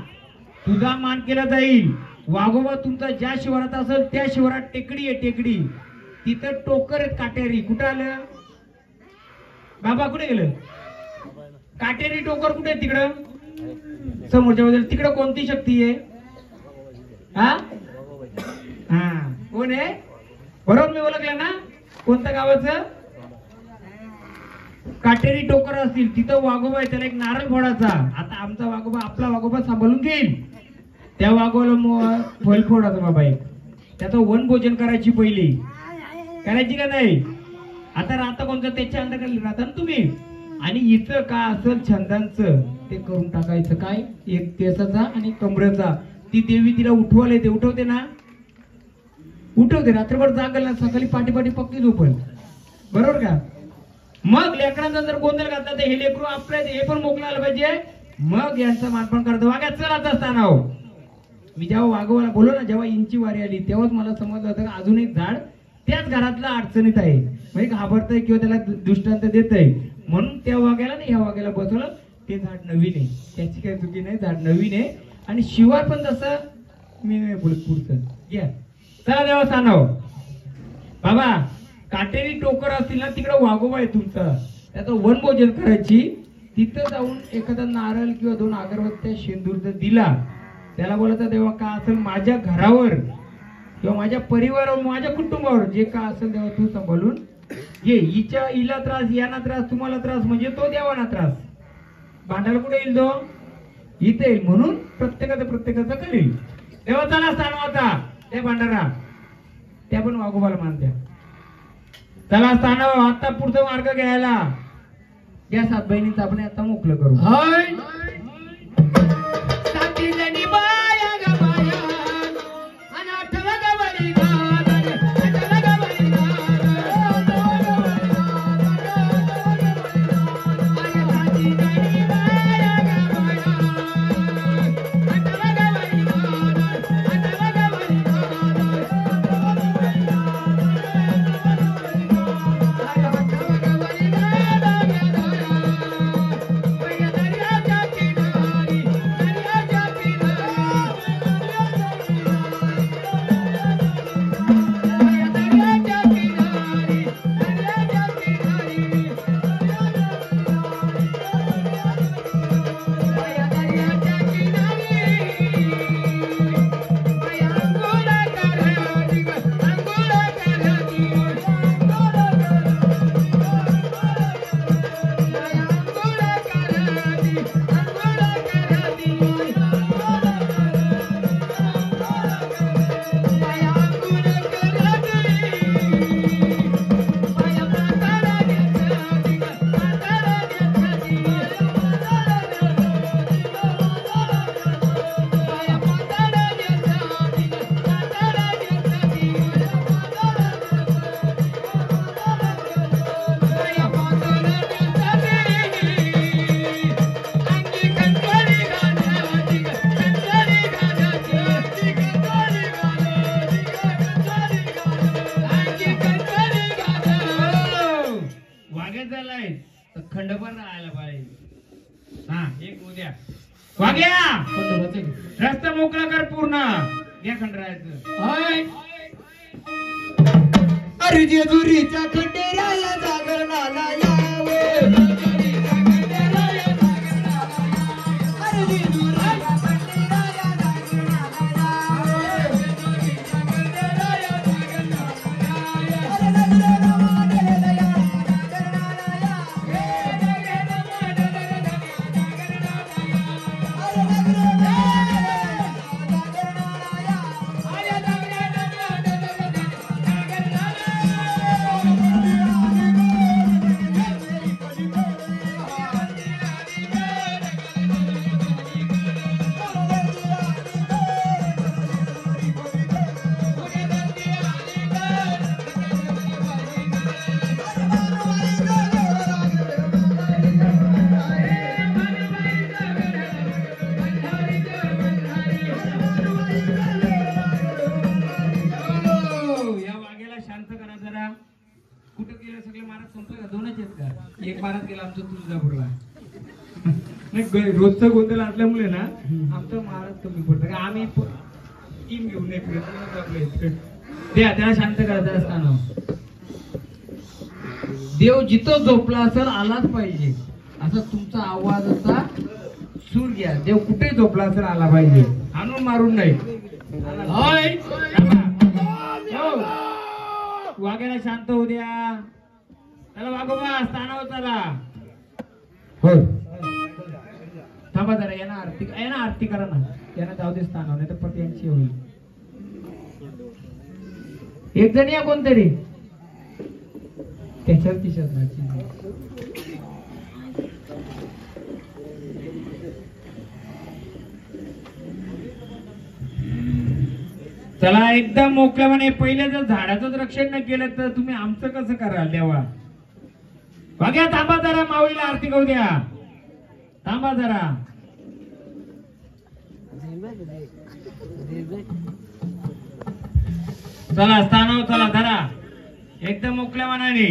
तुझा मान केला जाईल. वाघोबा तुमचा ज्या शिवारात असेल त्या शिवारात टेकडी आहे, टेकडी. तिथं टोकर आहेत काटेरी. कुठं आलं बाबा? कुठे गेलं? काटेरी टोकर कुठे आहे? तिकडं समोरच्या बाजूला. तिकडं कोणती शक्ती आहे? हा हा, कोण आहे? बरोबर मी ओळखलं ना. कोणत्या गावाचं? काटेरी टोकर असतील तिथं वाघोबा आहे. त्याला एक नारळ फोडायचा. आता आमचा वाघोबा, आपला वाघोबा सांभाळून घेईल. त्या वाघोबाला फल फोडायचं बाबा एक. त्याचं वन भोजन करायची पहिली. करायची का नाही? आता कोणतं त्याच्या अंतर्गत राहता ना तुम्ही. आणि इथं का असेल छंदांचं ते करून टाकायचं. काय? एक केसाचा आणि कमरेचा. ती देवी तिला उठवायला येते. उठवते ना? उठवते. रात्रभर जागल ना, सकाळी पाठी पक्की झोपल. बरोबर का? मग लेकरांचा जर गोंधळ घातला तर हे लेकरू आपल्या हे पण मोकळं आलं पाहिजे. मग यांचं मानपण करतो. वाघ्या चल आता स्थानाव. मी जेव्हा वाघोबाला बोललो ना, जेव्हा इंची वारी आली तेव्हाच मला समजलं होतं अजून एक झाड त्याच घरातला अडचणीत आहे, म्हणजे घाबरतय किंवा त्याला दृष्टांत देत आहे. म्हणून त्या वाघ्याला नाही ह्या वाघ्याला बसवलं. ते झाड नवीन आहे, त्याची काही चुकी नाही. झाड नवीन आहे आणि शिवार पण जसं मी बोलत पुढचं घ्या. चला देवा स्थानाव. बाबा काटेरी टोकर असतील ना, तिकडे वाघोबा आहे तुमचा. त्याचं वनभोजन करायची. तिथं जाऊन एखादा नारळ किंवा 2 अगरबत्त्या शेंदूर जर दिला, त्याला बोलायचं देवा का असेल माझ्या घरावर किंवा माझ्या परिवारावर, माझ्या कुटुंबावर जे का असेल देवा तू सांभाळून घे. हिला त्रास, यांना त्रास, तुम्हाला त्रास, म्हणजे तो देवाना त्रास. भांडायला कुठे येईल तो? इथे येईल. म्हणून प्रत्येकाचं करेल. देवा चला स्थानवाचा त्या भांडारा, त्या पण वाघोबाला मानत्या. चला स्थानावर आता पुढचा मार्ग घ्यायला. या 7 बहिणीचं आपण आता मोकळं करू. हाय साथीजणी बाया ग बाया, हा एक उद्या वाग्या रस्ता मोकळा कर पूर्ण या खंडरायाचं अरे जेजुरीच्या खंडेराया जागरणाला यावे कुठं गेलं सगळे महाराज संपलं का दोनच आहेत का एक महाराज गेला आमचा तुळजापूरला नाही रोजचं गोंधळ असल्यामुळे ना आमचा महाराज कमी पडतं का आम्ही टीम घेऊन नाही फिरत द्या त्याला शांत करा जरा स्थान देव जिथं झोपला असेल आलाच पाहिजे असा तुमचा आवाजाचा सूर घ्या देव कुठे झोपला असेल आला पाहिजे आणून मारून नाही वाघ्याला शांत होऊ द्या त्याला वागोबा स्थानावर चला हो थांबा जरा यांना आरती करा ना यांना जाऊ दे स्थानावर नाही तर परत यांची होईल एक जण या कोणतरी त्याच्यावर ती शरणाची चला एकदम मोकळ्यापणे पहिले जर झाडाचं रक्षण न केलं तर तुम्ही आमचं कसं कराल देवा बघा थांबा जरा माऊलीला आरती करू द्या थांबा जरा चला स्थानावर चला धरा एकदम मोकळ्या मनाने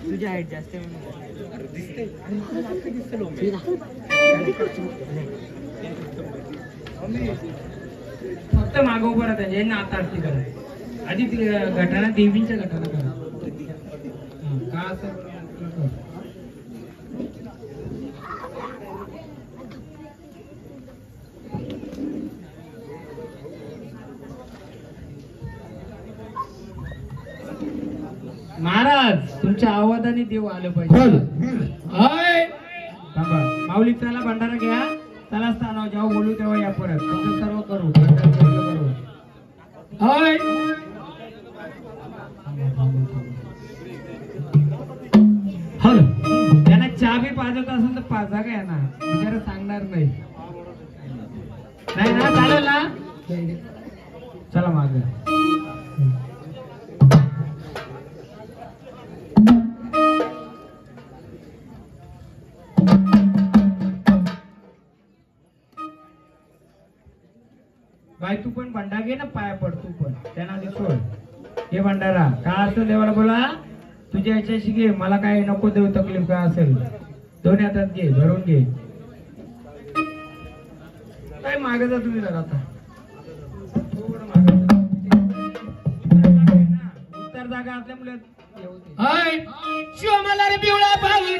तुझ्या हाईट जास्त फक्त मागं उभं राहता यांना आता आरती करा आधी घटाना देवींच्या घटाना करा का असं महाराज तुमच्या आवाजाने देव आलं पाहिजे थांबा माऊली चला भंडारा घ्या चला स्थानावर जेव्हा बोलू तेव्हा या परत तुमचं सर्व करू त्यांना चहा बी पाजत असेल तर पाजा का ना बिचारा सांगणार नाही नाही ना चालेल ना चला माग बाई तू पण भंडारा घे ना पाया पड तू पण त्यांना आधी सोड हे भंडारा काय असं देवाला बोला तुझ्या याच्याशी घे मला काय नको देऊ तकलीफ काय असेल दोन्ही हातात घे धरून घे काय मागे जा तुम्ही जरा आता थोडं मागे उत्तर जागा असल्यामुळे शिव मला रे पिवळा पाऊल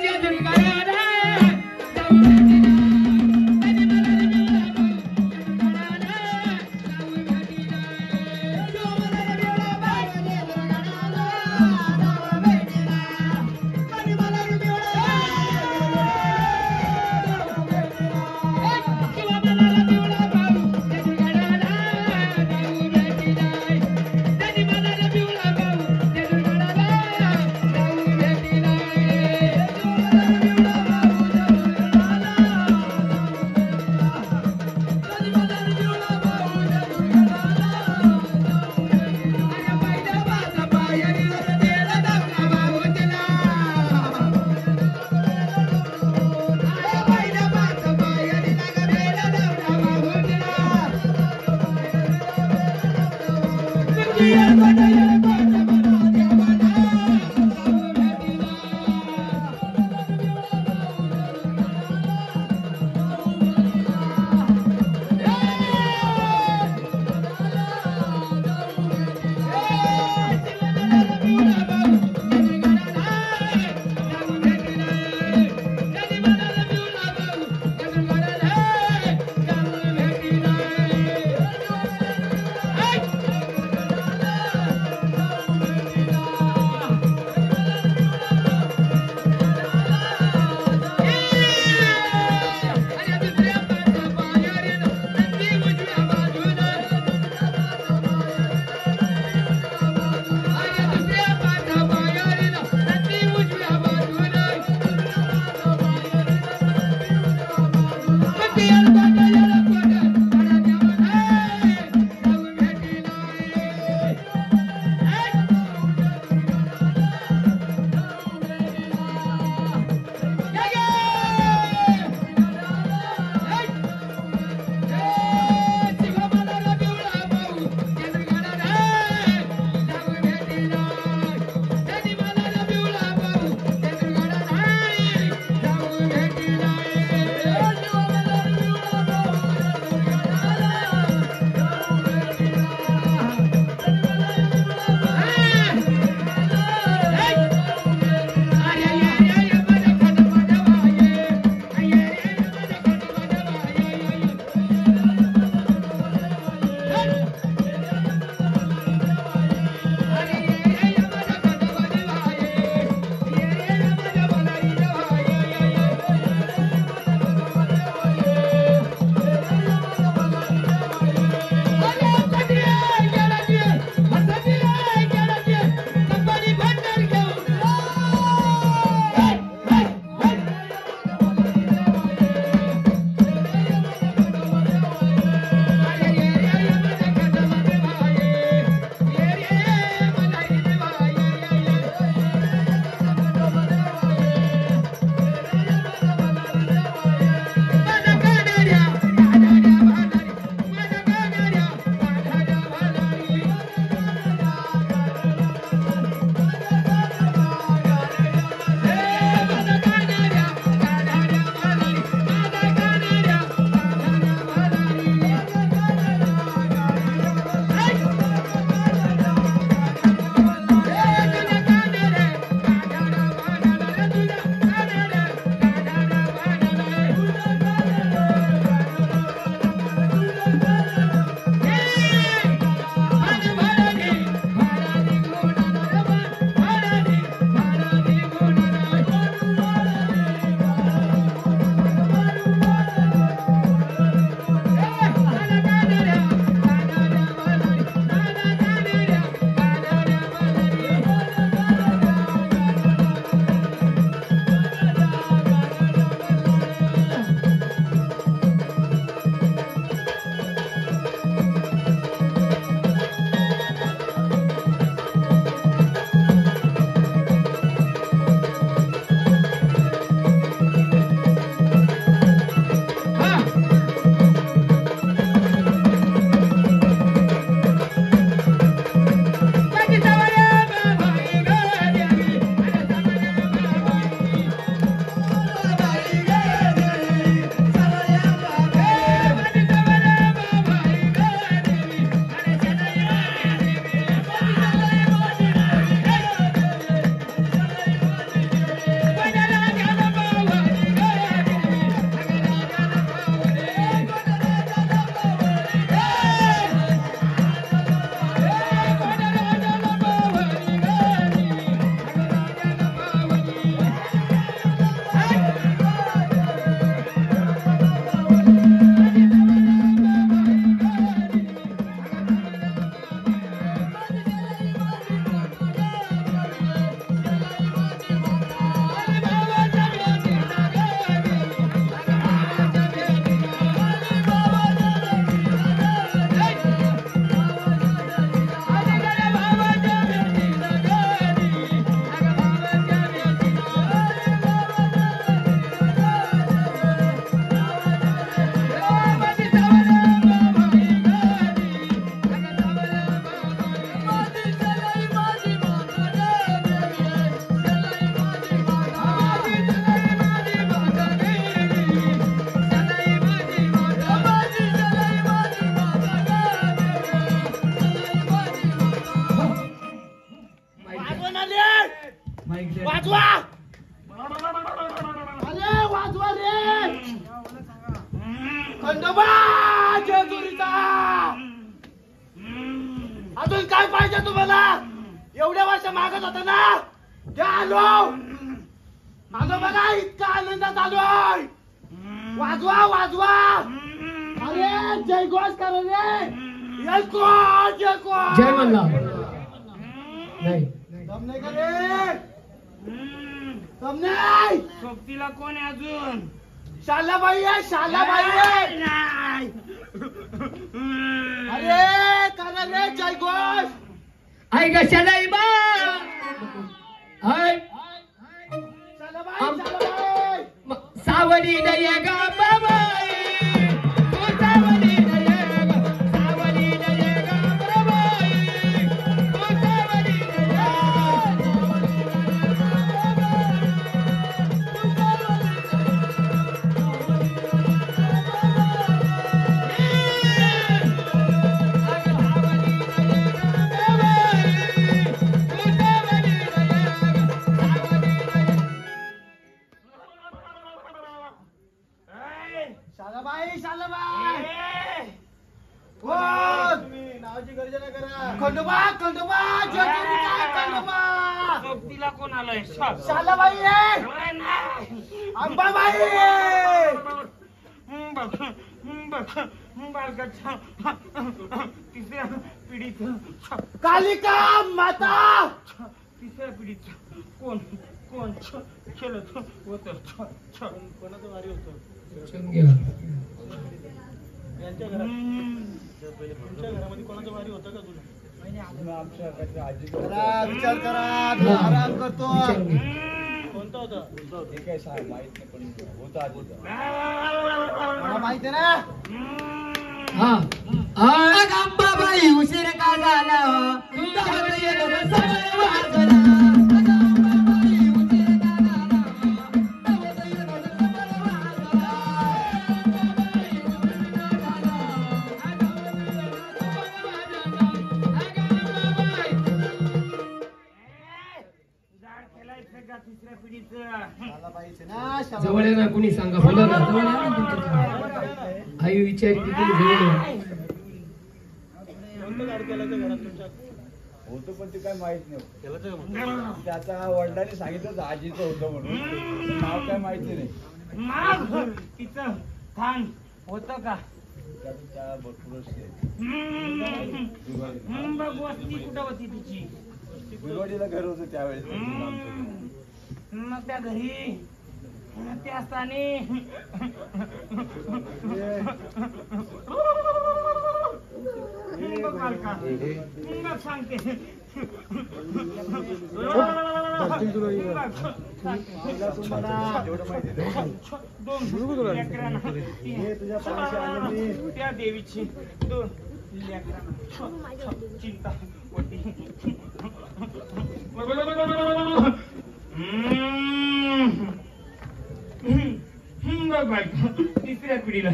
खंडोबा जेजुरीचा. अजून काय पाहिजे तुम्हाला? एवढ्या वर्ष मागत होता ना, घ्या आलो. माझं बघा इतका आनंद चालू आहे. वाजवा वाजवा. अरे जय घोष करा रे. जय घोष जय घोष. जय मल्हार. नाही दम नाही का रे? दम नाही. सोबतीला कोण आहे अजून? शालाबाई आहे शालाबाई आहे. नाही. अरे करा रे जय घोष. ऐ ग शनाई बा ऐ शालाबाई शालाबाई. सावली नय ग बाबाई तू सावली नय ग सावली नय ग बाबाई तू सावली शालाबाई शालाबाई. कोण? नावाची गर्जना करा. खंडोबा खंडोबा जेजुरीचा खंडोबा. सोबतीला कोण आलंय? शालाबाई आहे. नाही. अंबाबाई. बालकाच्या तिसऱ्या पिढीचं कालिका माता. तिसऱ्या पिढीचं कोण कोण खेळत होत? कोणाचं वारी होतं? यांच्या घरात तुमच्या घरामध्ये कोणाचं वारी होतं का तुला? करा विचार करा. आराम करतो. कोणता होता? मला माहिती आहे ना. हा अग अंबाबाई उशीर का झाला तुझा होत येतो समय वाजला. तिसऱ्या पिढीचं शालाबाईचे ना जवळ शालाबाई. आहे ना कुणी सांगा बोला ना जवळ आहे ना तुमच्या. आई विचारी किती जवळ आहे. कोणतं गाड केलं घरात तुमच्या? होतं पण ते काय माहित नाही. केलं का? त्याचा वडिलांनी सांगितलं आजीचं होतं म्हणून नाव काय माहिती नाही. माग तिचं थान होत का? त्या भरपूर असते. बघ वस्ती कुठं होती तिची? बिरवाडीला घर होतं त्यावेळेस. मग त्या घरी त्या स्थानी बघ बालका, बघ सांगते दोन लेकरांना त्या देवीची दोन लेकरांना चिंता होती. बघ बालका, तिसऱ्या पिढीला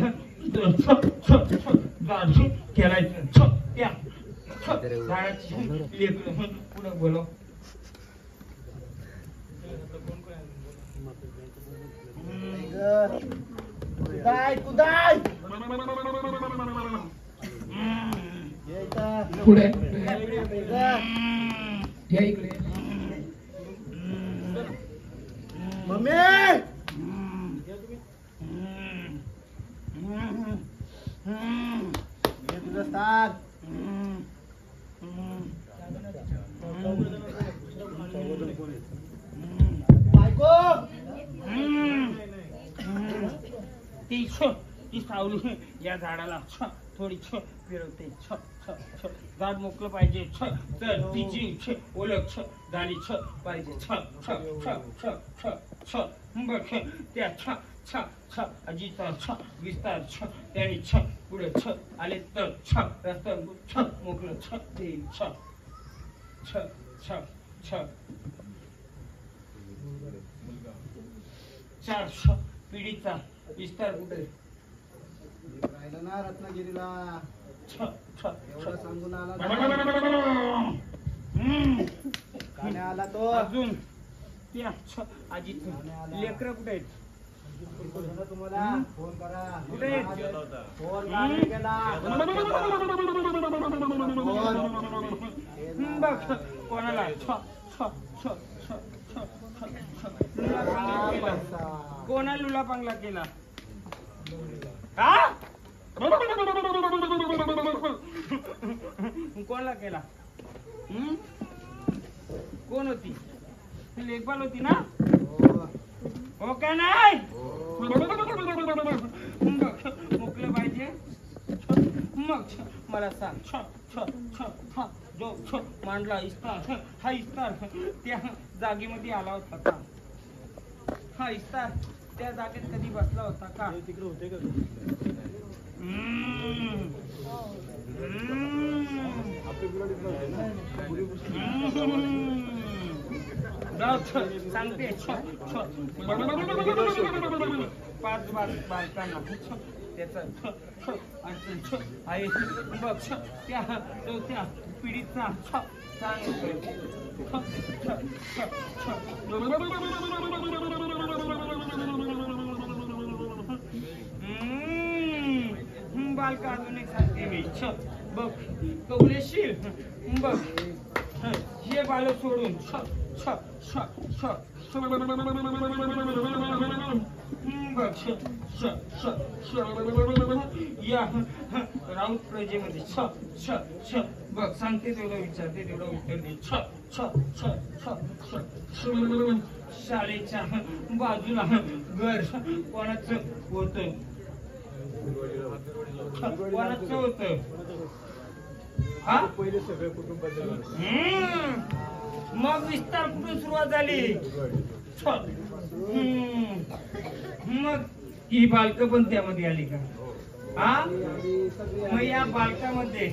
केलायचं त्या झाडाची लेकरं पुढं बोलव. कुदाय कुदाय. ये इथं. पुढे इथं. या इकडे. मम्मी. ये तुझं स्थान. बायको. ती सावली या झाडाला थोडी फिरवते. झाड मोकळं पाहिजे. तर तिची ओळख झाली पाहिजे. बघ त्या अजिता विस्तार त्याने पुढे आले तर रस्ता मोकळं देईल. चार पिढीचा विस्तार कुठे राहिलं ना रत्नागिरीला. एवढं सांगून आला काय आला तो. अजून त्या आजीचं लेकरं कुठे आहेत? तुम्हाला फोन करा. कुठे? फोन का नाही केला? बघ कोणाला कोणा लुला पांगला केला हा कोणाला केला कोण होती लेखपाल होती ना हो का नाही मोकलं पाहिजे मग मला सांग जो मांडला इस्तार हा इस्तार त्या जागेमध्ये आला होता का हा इस्तार त्या जागेत कधी बसला होता का तिकडे होते का सांगते पाच बालकांना त्याचा आहे बघ त्या पिढीचा बालका अजून एक सांगते मी बघ कौलेशील बघ हे बाल सोडून या राऊत प्रजेमध्ये बघ सांगते तेवढं विचारते तेवढं उत्तर दे शाळेच्या बाजूला घर कोणाचं होत कोणाचं होत हा पहिले सगळे कुटुंब मग विस्तार कुठून सुरुवात झाली मग ही बालक पण त्यामध्ये आली का हा मग या बालकामध्ये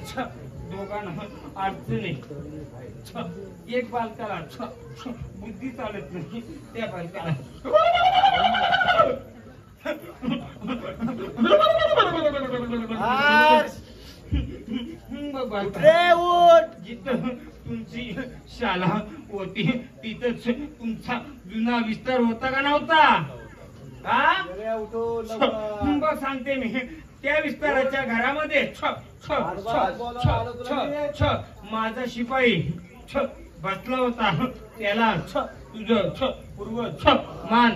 दोघांना अडचण आहे एक बालकाला बुद्धी चालत नाही त्या बालकाला जिथं तुमची शाळा होती तिथंच तुमचा जुना विस्तार होता का नव्हता बघ सांगते मी त्या विस्ताराच्या घरामध्ये माझा शिपाई बसला होता त्याला तुझं पूर्व मान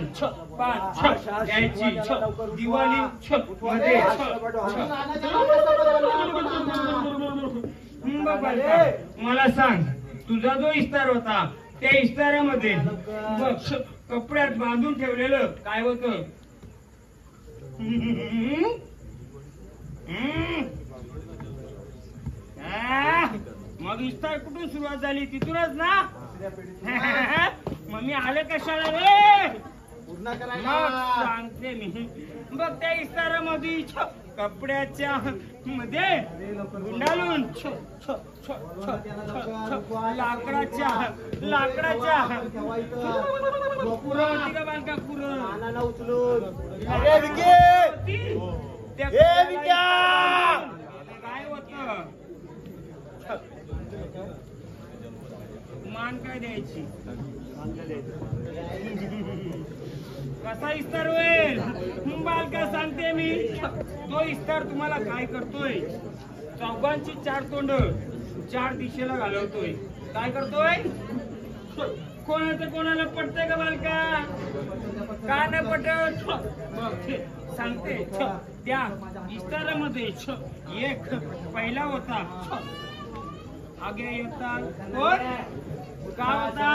पान द्यायची दिवाळी मध्ये मला सांग तुझा जो इस्तार होता त्या इस्तारामध्ये बघ कपड्यात बांधून ठेवलेलं काय होत मग इस्तार कुठून सुरुवात झाली तिथूनच ना मग मी आले कशाला रे पूर्ण सांगते मी बघ त्या इस्तारामध्ये कपड्याच्या मध्ये गुंडाळून लाकडाच्या पुरवती का बालका पुरं उचलून काय होत मान काय द्यायची कसा इस्तार होईल बालका सांगते मी तो इस्तार तुम्हाला काय करतोय चौघांची 4 तोंड 4 दिशेला घालवतोय काय करतोय कोणाचं कोणाला पटतंय का बालका का नाही पटत सांगते त्या इस्तारामध्ये एक पहिला होता आगे येतात कोण का होता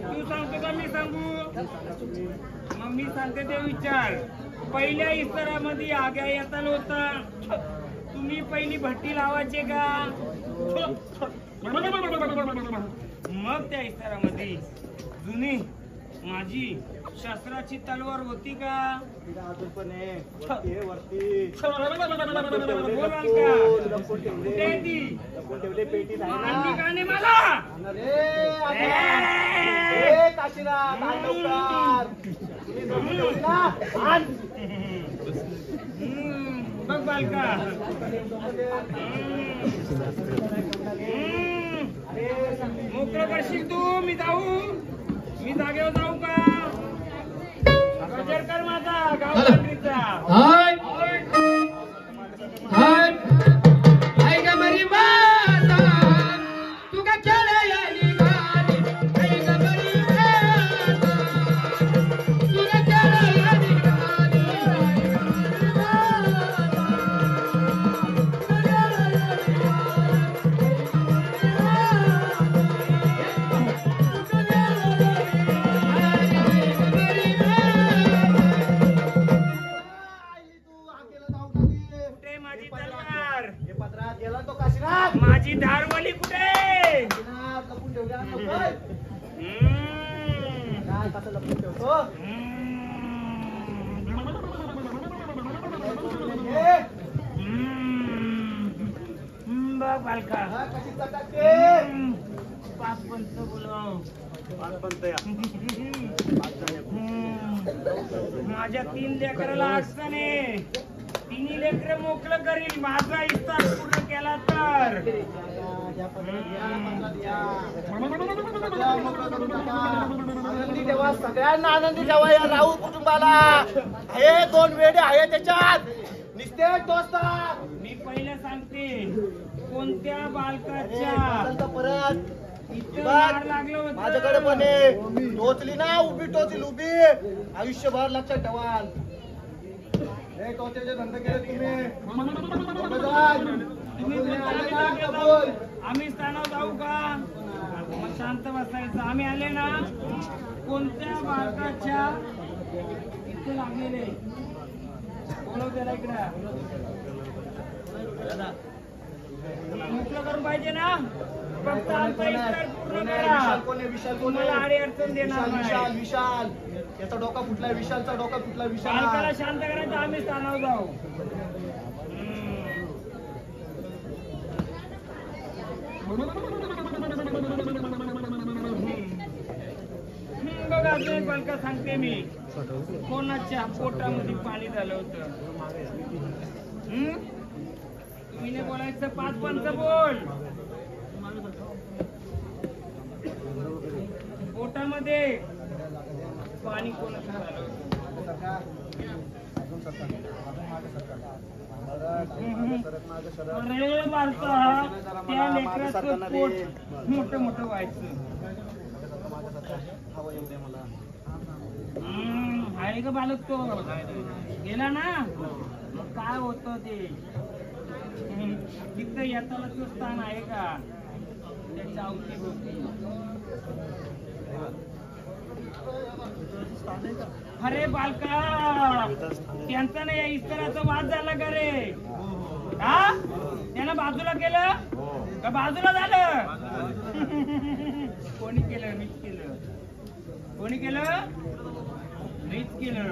तू सांगतो का मी सांगू मग मी सांगते ते विचार पहिल्या इस्तारामध्ये आग्या येताल होता तुम्ही पहिली भट्टी लावायचे का मग त्या इस्तारामध्ये जुनी माझी शस्त्राची तलवार होती का अजून पण आहे वरती बोलाल का कुठे ती ठेवले पेटीत आणली का नाही मला काशीला बघ बालका अरे मोकळं करशील तू? मी जाऊ? मी जागेवर जाऊ का? गजर कर माझा गावचा. हाय हाय हाय ग मरी माता तू का खेळायला निघाली हाय ग मरी माता तू का खेळायला निघाली आई, तू हाकेला जाऊ नये. कुठे माझी तलवार? हे पत्रात गेला तो काशीनाथ. माझी धारवली कुठे? काशीनाथ, लपून ठेवल्या लवकर. काय कसं लपून ठेवतो? हे, बघ बालका, हा, कशी चटाके. पाच पंच बोलव. माझ्या 3 लेकराला असताने 3 लेकर मोकळं करील माझा इस्तार पूर्ण केला तर. या पत्रात या, पत्रात या. सगळं मोकळं करून टाका. आनंदी ठेवा, सगळ्यांना आनंदी ठेवा या राऊत कुटुंबाला. हे 2 वेडे आहे त्याच्यात निस्ते टोचतात. मी पहिले सांगते, कोणत्या बालकाच्या नंतर परत इतकं बघ, मार लागलं होतं. माझ्याकडे पण आहे. टोचली ना उभी टोचली उभी आयुष्यभर लक्षात ठेवाल. हे टोचायचे धंदे केले तुम्ही. तुम्ही बोलता आम्ही जागे जाऊ. आम्ही स्थानावर जाऊ का? मग शांत बसायचं. आम्ही आले ना, कोणत्या बालकाच्या इथे लागलेले बोलव त्याला इकडं. मोकळं करून पाहिजे ना, फक्त आमचा इस्तार पूर्ण करा. विशाल कोण आहे? विशाल कोण तुम्हाला आहे? अडचण देणार विशाल नाही. विशाल याचा डोका फुटलाय. विशालचा डोका फुटला. बालकाला विशाल शांत करायचं. आम्ही स्थानावर जाऊ. बघा, अजून एक बालका सांगते मी. कोणाच्या पोटामध्ये पाणी झालं होतं? तुम्ही नाही बोलायचं, 5 पंच बोल. पोटामध्ये पाणी कोणाचं झालं होतं? अरे बालका, त्या लेकराचं पोट मोठं मोठं व्हायचं. आहे का बालक तो? गेला ना, मग काय होतं ते? तिथं येताना तो स्थान आहे का? त्याच्या अवतीभोवती. अरे बालका, त्यांचा ना या इस्ताराचा वाद झाला का रे? हा, त्यानं बाजूला केलं का बाजूला झालं? कोणी केलं? मीच केलं. कोणी केलं? मीच केलं.